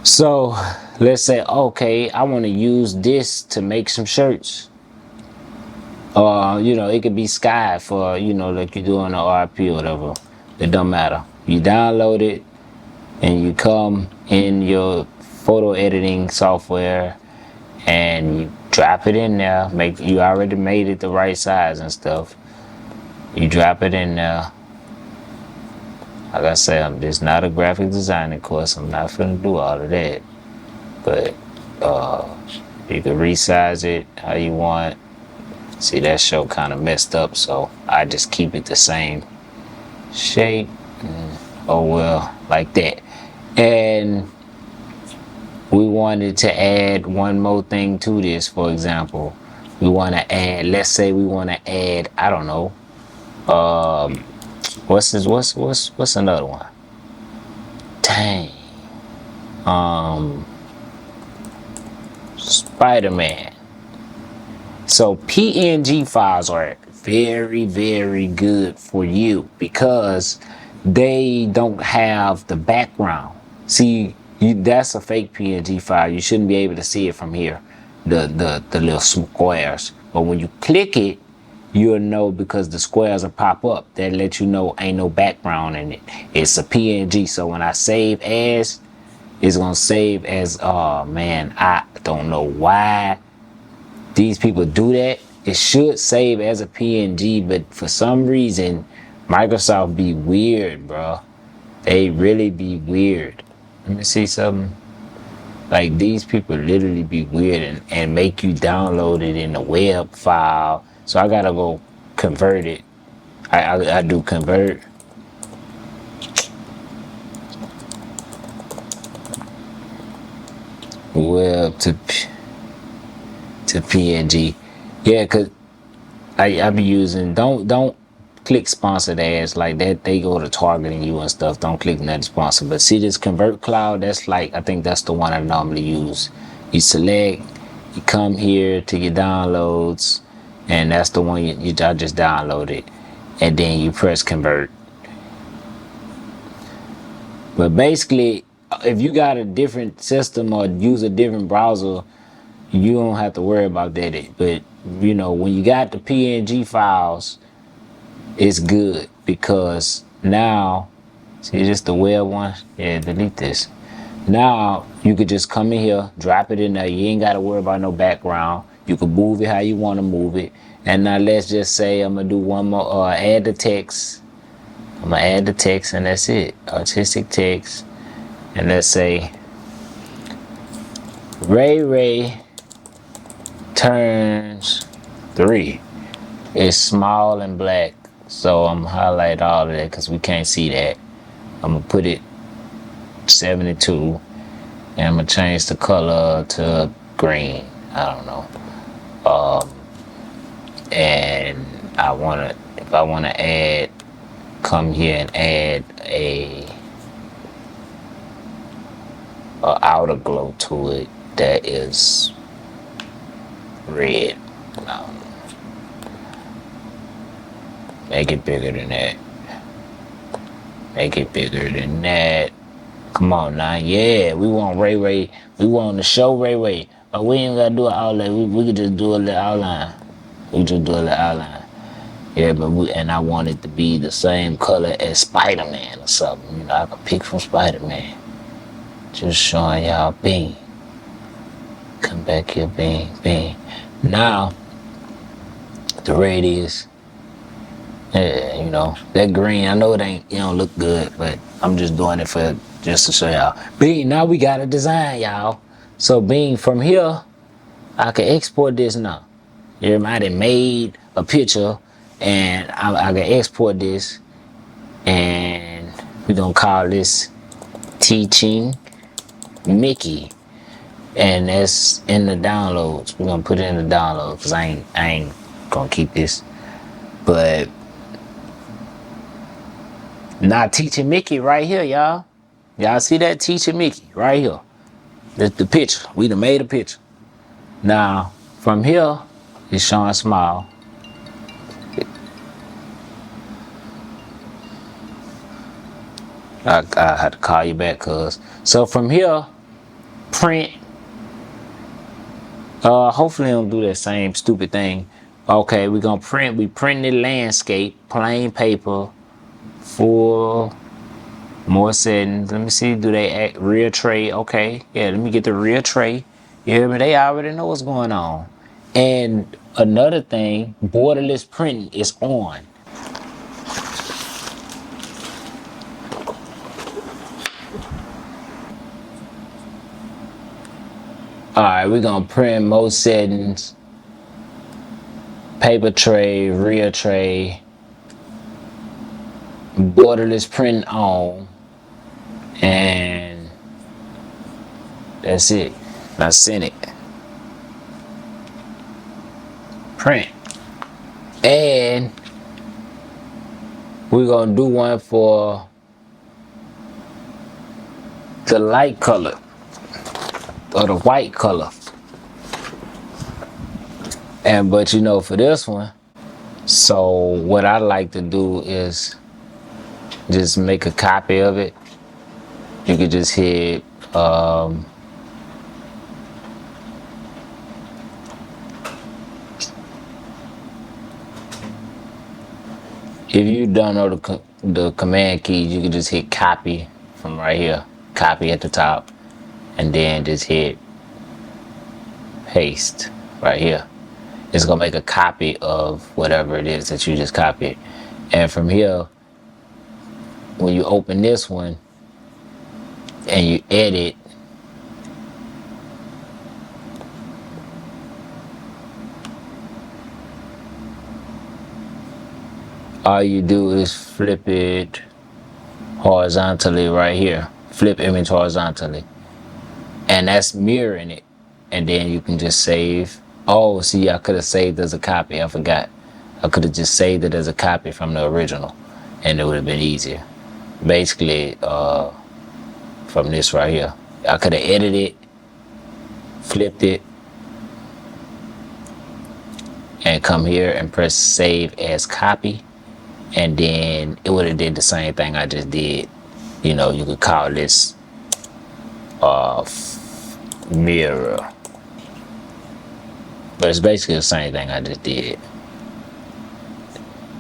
A: So let's say, okay, I want to use this to make some shirts. It could be sky for, like you do on the RP or whatever. It don't matter. You download it and you come in your photo editing software and you drop it in there. You already made it the right size and stuff. You drop it in there. Like I said, this is not a graphic designing course. I'm not finna do all of that. But you can resize it how you want. See, that show kind of messed up, so I just keep it the same shape. Oh well, like that. And we wanted to add one more thing to this. For example, we want to add, let's say we want to add, I don't know, what's another one? Dang. Spider-Man. So PNG files are very, very good for you because they don't have the background. See, that's a fake PNG file. You shouldn't be able to see it from here, the little squares. But when you click it, you'll know because the squares will pop up. That let you know ain't no background in it. It's a PNG. So when I save as, it's gonna save as, oh man, I don't know why these people do that. It should save as a PNG, but for some reason Microsoft be weird, bro. They really be weird. Let me see something. Like, these people literally be weird and make you download it in a web file. So I gotta go convert it. I do convert. Web to PNG. Yeah, cause I be using, don't click sponsored ads like that. They go to targeting you and stuff. Don't click nothing sponsored. But see this convert cloud, that's like, I think that's the one I normally use. You select, you come here to your downloads, and that's the one I just downloaded, and then you press convert. But basically, if you got a different system or use a different browser, you don't have to worry about that. But you know, when you got the PNG files, it's good because now, see this the web one? Yeah, delete this. Now you could just come in here, drop it in there. You ain't got to worry about no background. You can move it how you want to move it. And now let's just say I'm gonna do one more. Add the text. I'm gonna add the text, and that's it. Artistic text, and let's say Ray turns 3. It's small and black, so I'm gonna highlight all of that because we can't see that. I'm gonna put it 72, and I'm gonna change the color to green. I don't know. And if I wanna add, come here and add a outer glow to it that is red. No. Make it bigger than that. Make it bigger than that. Come on now. Yeah, we want Ray. We want to show Ray. But we ain't gotta do an outline. We could just do a little outline. We just do a little outline. Yeah, but and I want it to be the same color as Spider-Man or something. You know, I could pick from Spider-Man. Just showing y'all Bing. Come back here, Bing. Now, the radius. Yeah, you know, that green, I know it don't look good, but I'm just doing it just to show y'all. Bing, now we got a design, y'all. So Bing, from here, I can export this now. You might have made a picture, and I can export this, and we're gonna call this Teaching Mickey. And that's in the downloads. We're gonna put it in the downloads because I ain't gonna keep this. But now Teaching Mickey right here, y'all. Y'all see that? Teaching Mickey right here. That's the picture. We done made a picture. Now from here, it's showing small. I had to call you back, cuz. So from here, print. Hopefully I don't do that same stupid thing. Okay, we're gonna print. We printed landscape, plain paper, full, more settings. Let me see, do they act rear tray? Okay, yeah, let me get the rear tray. You hear me? They already know what's going on. And another thing, borderless printing is on. Alright, we're gonna print most settings. paper tray, rear tray, borderless print on, and that's it. Now send it. Print. And we're gonna do one for the light color or the white color. And but you know, for this one, so what I like to do is just make a copy of it. You could just hit if you don't know the command keys, you can just hit copy from right here, copy at the top, and then just hit paste right here. It's gonna make a copy of whatever it is that you just copied. And from here, when you open this one and you edit, all you do is flip it horizontally right here. Flip image horizontally. And that's mirroring it. And then you can just save. Oh, see, I could have saved as a copy. I forgot. I could have just saved it as a copy from the original, and it would have been easier. Basically, from this right here, I could have edited it, flipped it, and come here and press save as copy, and then it would have did the same thing I just did. You know, you could call this mirror. But it's basically the same thing I just did.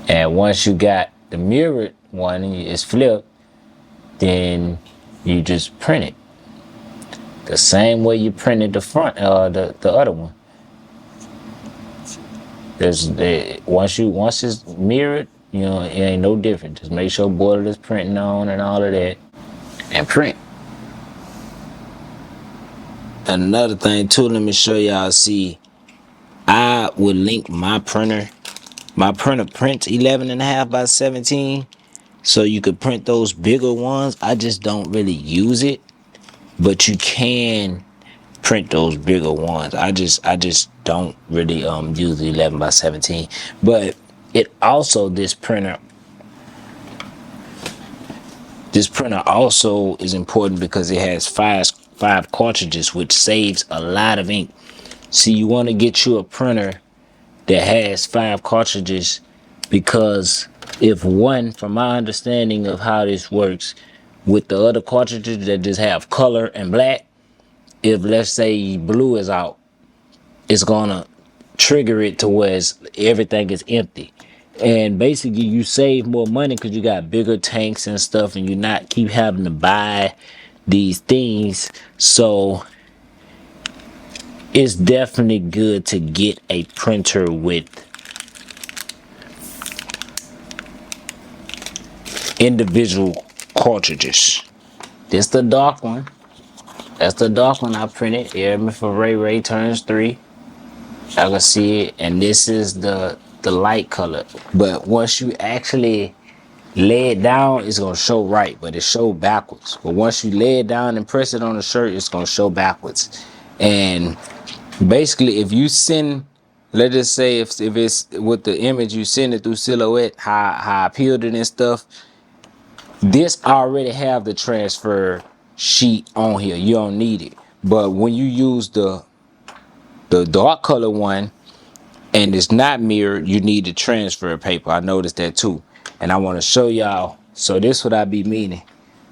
A: And once you got the mirrored one and it's flipped, then you just print it. The same way you printed the front, the other one. Once it's mirrored, you know, it ain't no different. Just make sure borderless printing on and all of that, and print. And another thing too, let me show y'all. See, I would link my printer. My printer prints 11.5 by 17, so you could print those bigger ones. I just don't really use it, but you can print those bigger ones. I just don't really use the 11 by 17. But it also, this printer also is important because it has five cartridges, which saves a lot of ink. See, you want to get you a printer that has 5 cartridges, because if one, from my understanding of how this works with the other cartridges that just have color and black, if let's say blue is out, it's gonna trigger it to where everything is empty. And basically you save more money because you got bigger tanks and stuff, and you not keep having to buy these things. So it's definitely good to get a printer with individual cartridges. This the dark one. That's the dark one I printed. Yeah, for Ray turns 3. Y'all can see it. And this is the light color. But once you actually lay it down, it's gonna show right, but it show backwards. But once you lay it down and press it on the shirt, it's gonna show backwards. And basically, if you send, let's just say if it's with the image, you send it through Silhouette, how I peeled it and stuff, this already have the transfer sheet on here. You don't need it. But when you use the dark color one and it's not mirrored, you need the transfer paper. I noticed that too. And I want to show y'all. So this what I be meaning.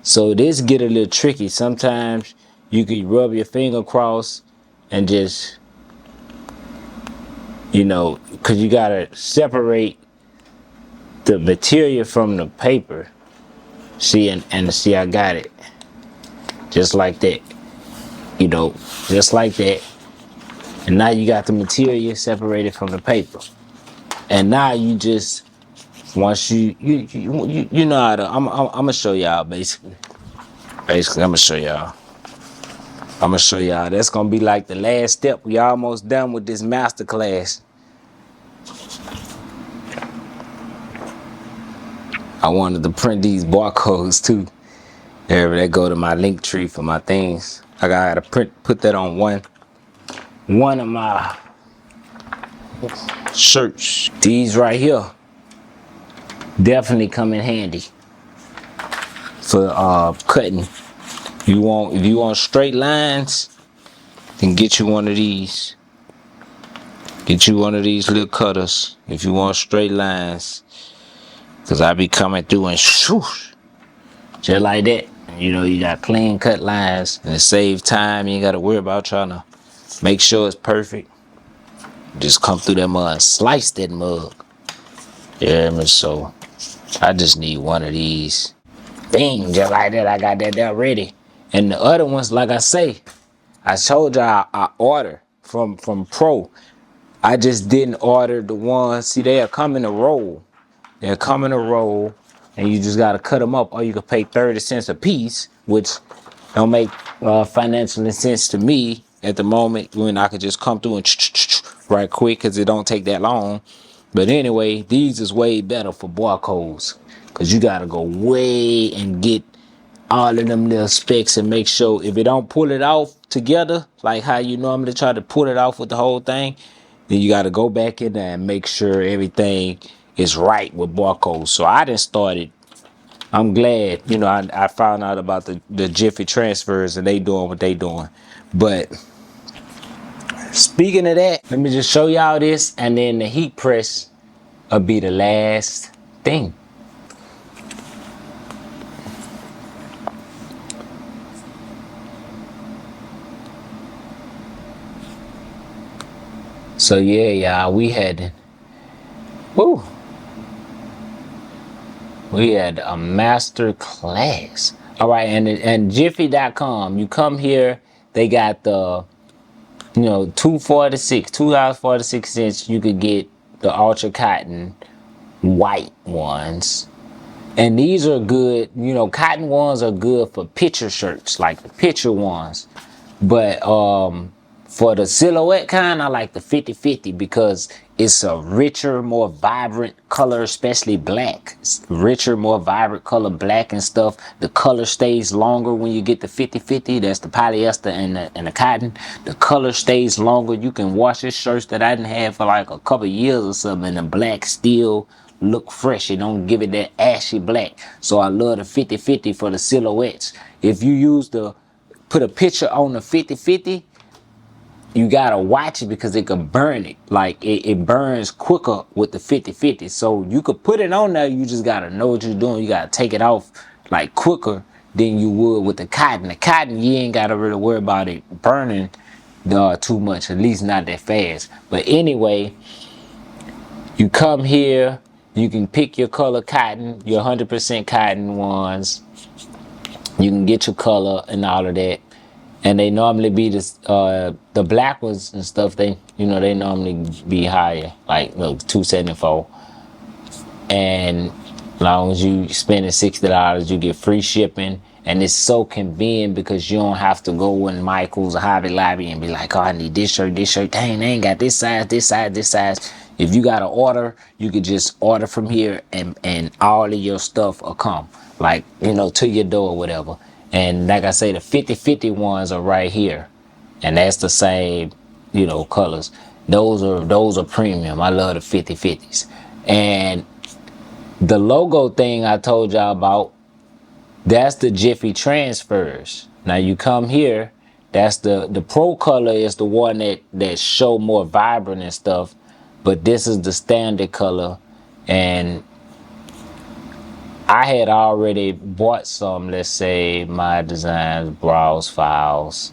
A: So this get a little tricky. Sometimes you can rub your finger across and just, you know, because you got to separate the material from the paper. See, and see, I got it. Just like that. You know, just like that. And now you got the material separated from the paper. And now you just, once you know how to, I'm gonna show y'all basically. Basically, I'm gonna show y'all. That's gonna be like the last step. We almost done with this master class. I wanted to print these barcodes too. There, they go to my link tree for my things. I gotta put that on one of my shirts. These right here definitely come in handy for cutting. If you want straight lines, then get you one of these. Get you one of these little cutters if you want straight lines. Cause I be coming through and swoosh, just like that. You know, you got clean cut lines and it saves time. You ain't gotta worry about trying to make sure it's perfect. Just come through that mud and slice that mug. Yeah, man, so I just need one of these. Bing, just like that. I got that there ready. And the other ones, like I say, I told y'all I order from Pro. I just didn't order the ones. See, they'll come in a roll. They'll come in a roll, and you just gotta cut them up, or you can pay 30 cents a piece, which don't make financial sense to me at the moment when I could just come through and right quick because it don't take that long. But anyway, these is way better for barcodes because you gotta go way and get all of them little specs and make sure if it don't pull it off together like how you normally try to pull it off with the whole thing, then you got to go back in there and make sure everything is right with barcodes. So I done started. I'm glad, you know, I found out about the Jiffy transfers and they doing what they doing. But speaking of that, let me just show y'all this, and then the heat press will be the last thing. So yeah, y'all, we had a master class. All right, and Jiffy.com, you come here, they got the, you know, $2.46. You could get the ultra cotton white ones. And these are good, you know, cotton ones are good for picture shirts, like the picture ones. But for the silhouette kind, I like the 50-50 because it's a richer, more vibrant color, especially black. It's richer, more vibrant color, black and stuff. The color stays longer when you get the 50-50. That's the polyester and the cotton. The color stays longer. You can wash your shirts that I didn't have for like a couple years or something, and the black still look fresh. It don't give it that ashy black. So I love the 50-50 for the silhouettes. If you put a picture on the 50-50, you gotta watch it because it could burn it. Like it burns quicker with the 50-50. So you could put it on there, you just gotta know what you're doing. You gotta take it off like quicker than you would with the cotton. The cotton, you ain't gotta really worry about it burning too much, at least not that fast. But anyway, you come here, you can pick your color cotton, your 100% cotton ones. You can get your color and all of that. And they normally be the black ones and stuff. They normally be higher, like look, $2.74. And as long as you spending $60, you get free shipping. And it's so convenient because you don't have to go in Michael's or Hobby Lobby and be like, oh, I need this shirt. Dang, they ain't got this size. If you got to order, you could just order from here and all of your stuff will come, like, you know, to your door or whatever. And like I say, the 50-50 ones are right here. And that's the same, you know, colors. Those are premium. I love the 50-50s. And the logo thing I told y'all about, that's the Jiffy transfers. Now you come here, that's the pro color is the one that show more vibrant and stuff, but this is the standard color. And I had already bought some, let's say my designs, browse files.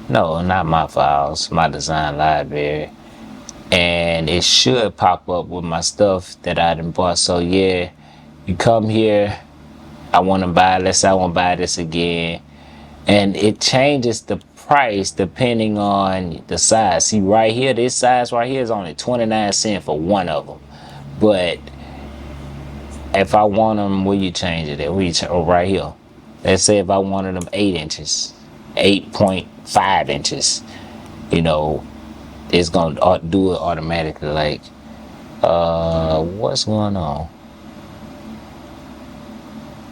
A: No, not my files, my design library. And it should pop up with my stuff that I done bought. So yeah, you come here, I want to buy, let's say I want to buy this again, and it changes the price depending on the size. See right here, this size right here is only 29 cents for one of them. But if I want them, where you change it at? Right here. Let's say if I wanted them 8 inches, 8.5 inches, you know, it's gonna do it automatically. Like What's going on?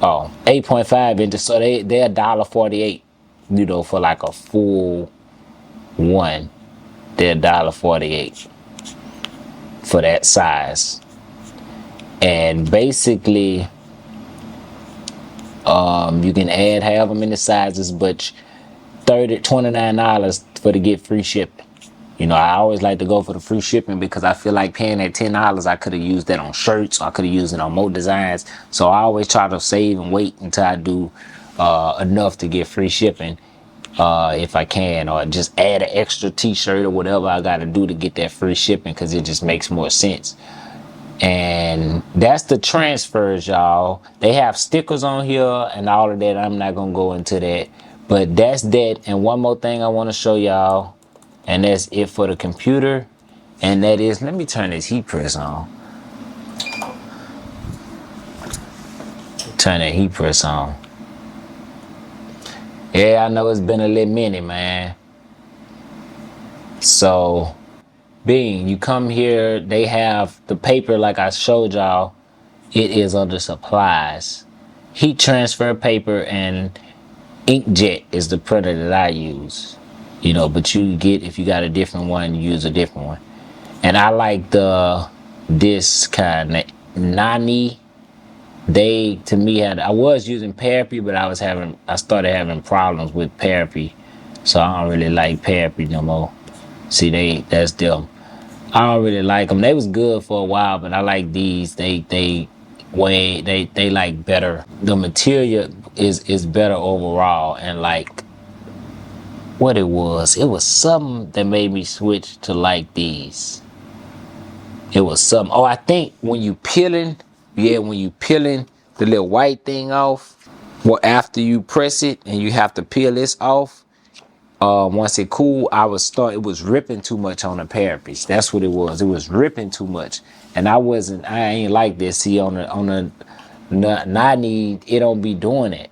A: Oh, 8.5 inches. So they're $1.48, you know, for like a full one. They're $1.48 for that size. And basically, you can add however many sizes, but $29 for to get free shipping. You know, I always like to go for the free shipping because I feel like paying that $10, I could have used that on shirts, or I could have used it on more designs. So I always try to save and wait until I do enough to get free shipping, if I can, or just add an extra t-shirt or whatever I got to do to get that free shipping, because it just makes more sense. And that's the transfers, y'all. They have stickers on here and all of that. I'm not gonna go into that, but that's that. And one more thing I want to show y'all, and that's it for the computer, and that is, let me turn this heat press on. Turn that heat press on. Yeah, I know it's been a little minute, man. So Being, you come here, they have the paper like I showed y'all. It is under supplies. Heat transfer paper and inkjet is the printer that I use. You know, but you get, if you got a different one, you use a different one. And I like this kind, Nani. They, to me, I was using Parapi, but I started having problems with Parapi. So I don't really like Parapi no more. See, that's them. I don't really like them. They was good for a while, but I like these. They like better. The material is better overall, and like what it was something that made me switch to like these. It was something. Oh, I think when you peeling the little white thing off, well, after you press it and you have to peel this off. Once it cooled, it was ripping too much on the Parapies. That's what it was. It was ripping too much. And I ain't like this. See, on the Nani, it don't be doing it.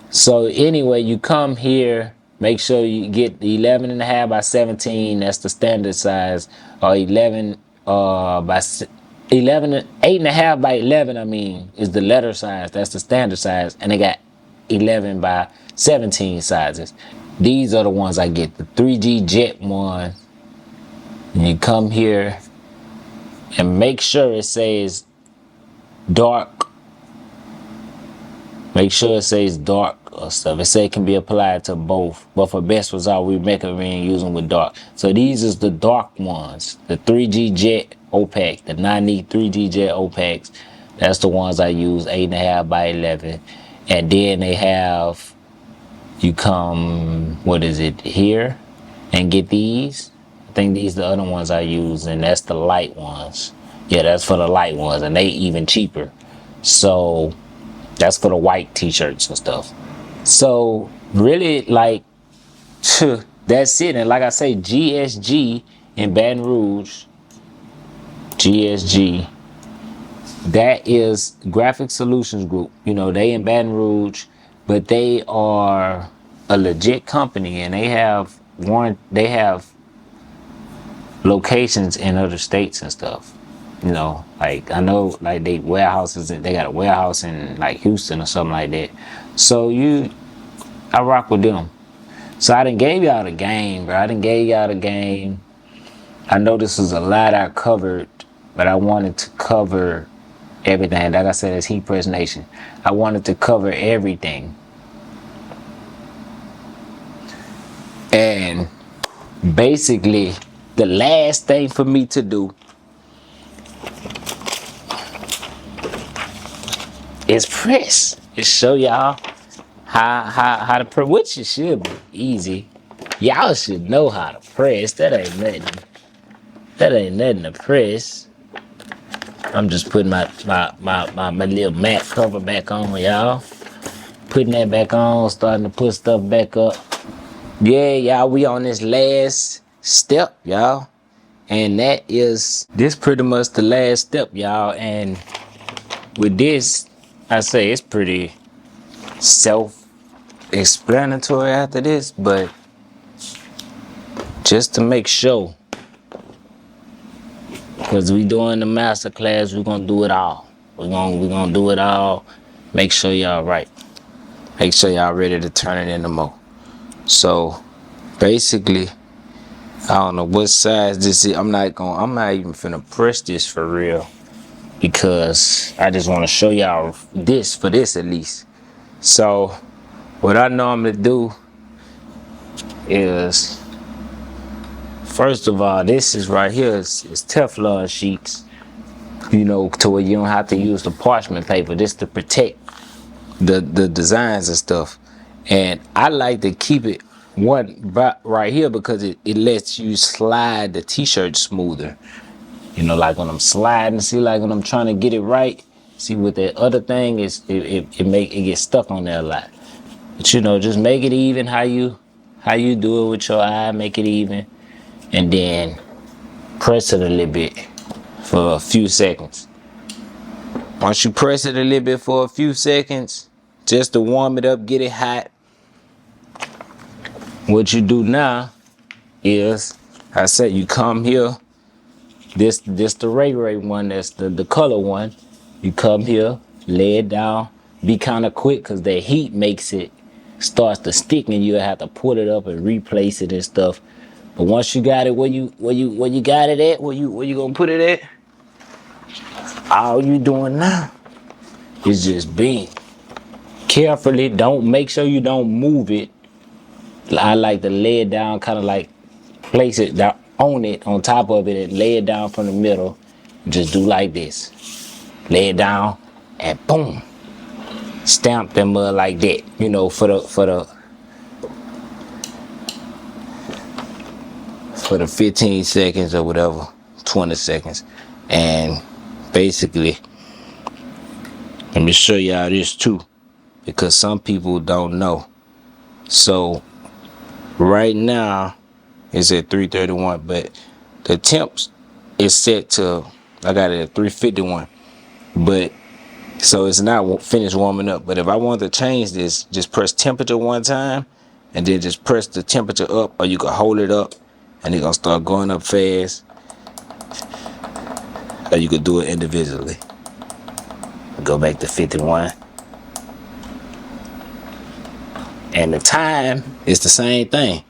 A: So anyway, you come here, make sure you get the 11.5 by 17. That's the standard size. Or 11 by 11, 8.5 by 11, I mean, is the letter size. That's the standard size. And they got 11 by 17 sizes. These are the ones I get, the 3G Jet one. And you come here and make sure it says dark. Make sure it says dark or stuff. It says it can be applied to both, but for best result, we recommend using with dark. So these is the dark ones, the 3G Jet opaque, the 90 3G Jet opaques. That's the ones I use, 8.5 by 11. And then they have, you come, what is it, here, and get these. I think these are the other ones I use, and that's the light ones. Yeah, that's for the light ones, and they even cheaper. So that's for the white t-shirts and stuff. So really, like, that's it. And like I say, GSG in Baton Rouge, GSG, that is Graphic Solutions Group. You know, they in Baton Rouge, but they are a legit company, and they have locations in other states and stuff. You know, like I know, like they got a warehouse in like Houston or something like that. So I rock with them. So I done gave y'all the game, bro. I know this is a lot I covered, but I wanted to cover everything. Like I said, it's Heat Press Nation. I wanted to cover everything. And basically, the last thing for me to do is press. Just show y'all how to press, which it should be easy. Y'all should know how to press. That ain't nothing to press. I'm just putting my little mat cover back on, y'all. Putting that back on, starting to put stuff back up. Yeah, y'all, we on this last step, y'all. And this pretty much the last step, y'all. And with this, I say it's pretty self-explanatory after this, but just to make sure, Cause we doing the master class, we're gonna do it all. We're gonna do it all. Make sure y'all right. Make sure y'all ready to turn it into more. So basically, I don't know what size this is. I'm not even finna press this for real, because I just want to show y'all this, for this at least. So what I normally do is, first of all, this is right here is Teflon sheets, you know, to where you don't have to use the parchment paper. This to protect the designs and stuff. And I like to keep it one right here because it lets you slide the t-shirt smoother. You know, like when I'm sliding, see, like when I'm trying to get it right, see, with that other thing is it gets stuck on there a lot. But you know, just make it even how you do it with your eye. Make it even, and then press it a little bit for a few seconds. Once you press it a little bit for a few seconds, just to warm it up, get it hot, what you do now is, I said, you come here, this the Ray one, that's the color one. You come here, lay it down, be kind of quick, because the heat makes it starts to stick, and you have to pull it up and replace it and stuff. But once you got it where you got it at, where you gonna put it at, all you doing now is just being carefully. Make sure you don't move it. I like to lay it down, kind of like place it down on it, on top of it, and lay it down from the middle. Just do like this. Lay it down and boom, stamp them mud like that. You know, for the 15 seconds or whatever, 20 seconds. And basically, let me show y'all this too, because some people don't know. So right now it's at 331, but the temps is set to, I got it at 351, but so it's not finished warming up. But if I want to change this, just press temperature one time and then just press the temperature up, or you can hold it up and it's gonna start going up fast, or you could do it individually. Go back to 51, and the time is the same thing.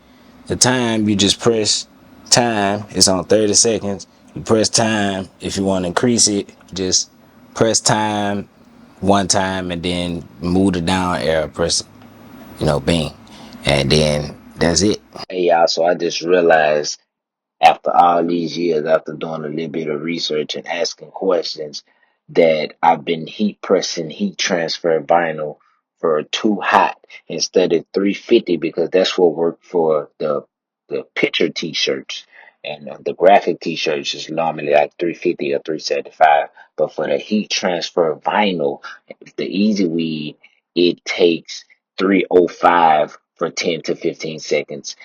A: The time, you just press time, it's on 30 seconds. You press time. If you want to increase it, just press time one time and then move the down arrow, press, bing, and then that's it. Hey y'all, so I just realized, after all these years, after doing a little bit of research and asking questions, that I've been heat pressing heat transfer vinyl for too hot instead of 350, because that's what worked for the picture t-shirts, and the graphic t-shirts is normally like 350 or 375. But for the heat transfer vinyl, the easy weed, it takes 305 for 10 to 15 seconds.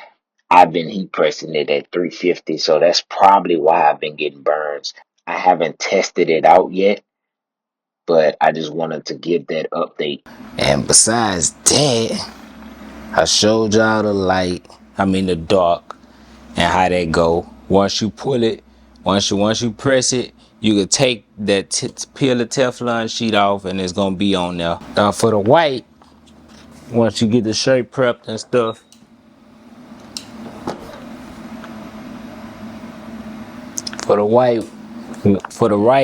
A: I've been heat pressing it at 350, so that's probably why I've been getting burns. I haven't tested it out yet, but I just wanted to give that update. And besides that, I showed y'all the light, the dark, and how that go. Once you pull it, once you press it, you could take that peel the Teflon sheet off, and it's gonna be on there. Now for the white, once you get the shirt prepped and stuff, for the white,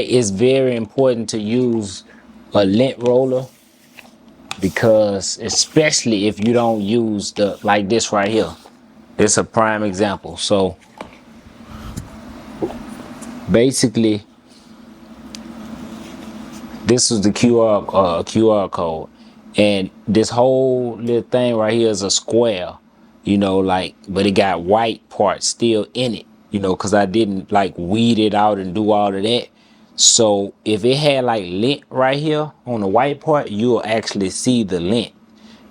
A: it's very important to use a lint roller, because especially if you don't use like this right here. It's a prime example. So basically, this is the QR code, and this whole little thing right here is a square, but it got white parts still in it, because I didn't like weed it out and do all of that. So if it had like lint right here on the white part, you'll actually see the lint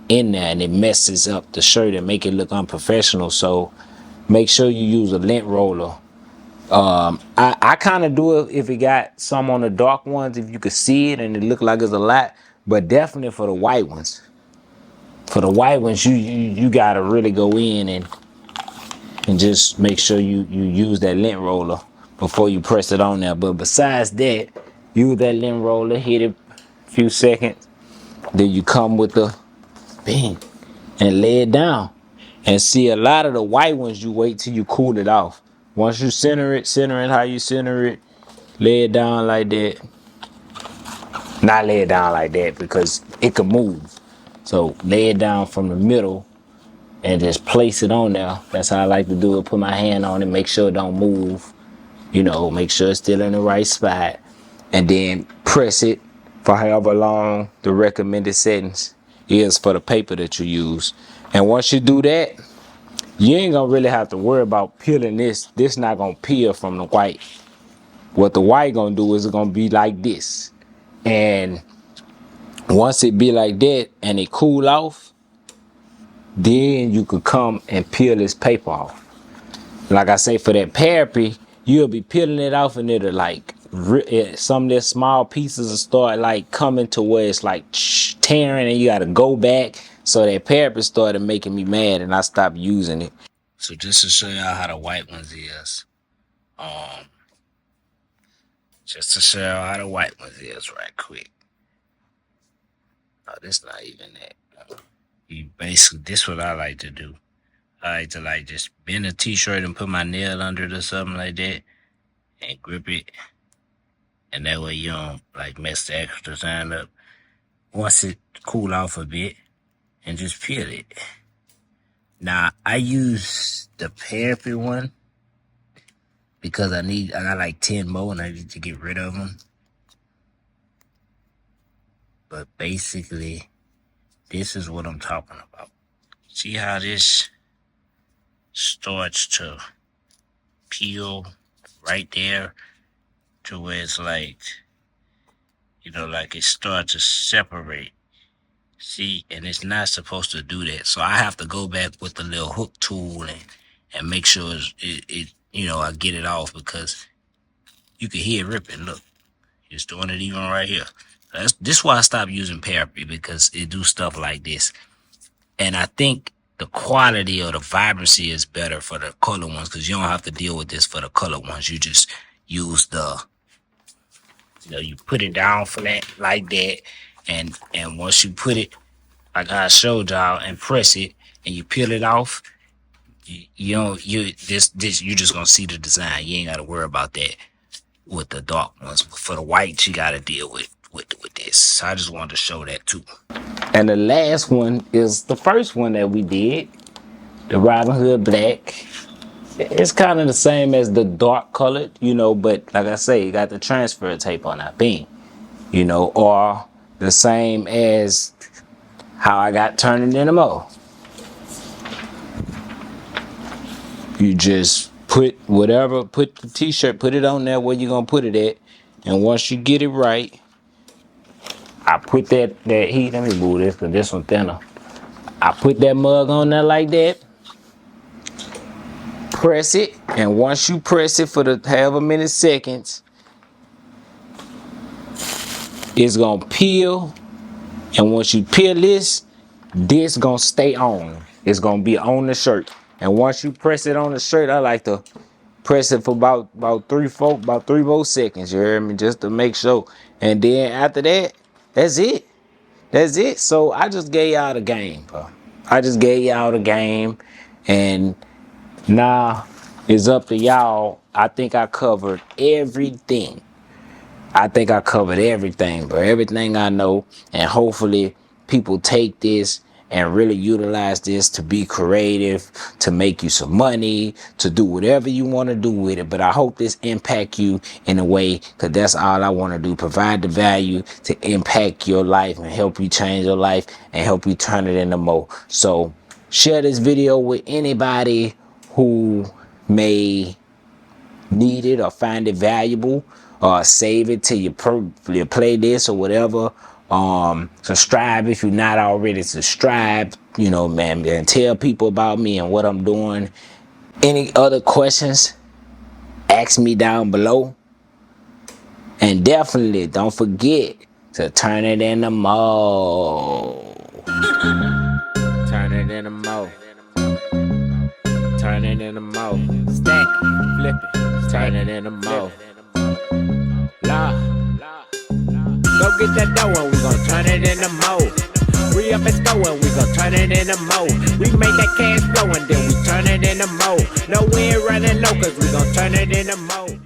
A: in there, and it messes up the shirt and make it look unprofessional. So make sure you use a lint roller. I kind of do it if it got some on the dark ones, if you could see it and it look like it's a lot, but definitely for the white ones. For the white ones, you gotta really go in and just make sure you use that lint roller. before you press it on there. But besides that, use that lint roller, hit it a few seconds, then you come with the bang and lay it down. And see, a lot of the white ones, you wait till you cool it off. Once you center it how you center it, lay it down like that. Not lay it down like that because it could move. So lay it down from the middle and just place it on there. That's how I like to do it. Put my hand on it, make sure it don't move. You know, make sure it's still in the right spot. And then press it for however long the recommended settings is for the paper that you use. And once you do that, you ain't gonna really have to worry about peeling this. This not gonna peel from the white. What the white gonna do is it's gonna be like this. And once it be like that and it cool off, then you could come and peel this paper off. Like I say, for that parapet, you'll be peeling it off and it'll like, some of the small pieces will start like coming to where it's like tearing and you gotta go back. So that parapet started making me mad and I stopped using it. So just to show y'all how the white ones is, just to show y'all how the white ones is right quick. Oh, this not even that. You basically, this what I like to do. I like to like just bend a t-shirt and put my nail under it or something like that and grip it. And that way you don't like mess the extra design up. Once it cool off a bit and just peel it. Now I use the parapet one because I got like 10 more and I need to get rid of them. But basically, this is what I'm talking about. See how this starts to peel right there to where it's like, you know, like it starts to separate. See, and it's not supposed to do that. So I have to go back with the little hook tool and make sure it you know, I get it off because you can hear it ripping. Look, it's doing it even right here. This is why I stopped using parapet, because it do stuff like this. And I think the quality or the vibrancy is better for the color ones because you don't have to deal with this for the color ones. You just use the, you know, you put it down flat like that. And once you put it, like I showed y'all, and press it and you peel it off, you just gonna see the design. You ain't gotta worry about that with the dark ones. For the white, you gotta deal with this. So I just wanted to show that too. And the last one is the first one that we did, the Robin Hood Black. It's kind of the same as the dark colored, you know, but like I say, you got the transfer tape on that beam, you know, or the same as how I got turnitintomore. You just put the t-shirt, put it on there where you're gonna put it at, and once you get it right, I put that heat. Let me move this because this one thinner. I put that mug on there like that. Press it, and once you press it for the however many seconds, it's gonna peel. And once you peel this gonna stay on. It's gonna be on the shirt. And once you press it on the shirt, I like to press it for about 3 more seconds. You hear me? Just to make sure. And then after that, that's it. That's it. So I just gave y'all the game, bro. I just gave y'all the game, and now it's up to y'all. I think I covered everything. Bro. Everything I know. And hopefully people take this and really utilize this to be creative, to make you some money, to do whatever you want to do with it. But I hope this impact you in a way, because that's all I want to do. Provide the value to impact your life and help you change your life and help you turn it into more. So share this video with anybody who may need it or find it valuable, or save it to your playlist or whatever. Subscribe if you're not already subscribed, you know, man, and tell people about me and what I'm doing. Any other questions, ask me down below. And definitely don't forget to turn it into more. Turn it into more. Turn turn it into more. Stack it, flip it, turn it into more. La, go get that dough and we gon' turn it into more. We up and go and we gon' turn it into more. We make that cash flow and then we turn it into more. No, we ain't running low cause we gon' turn it into more.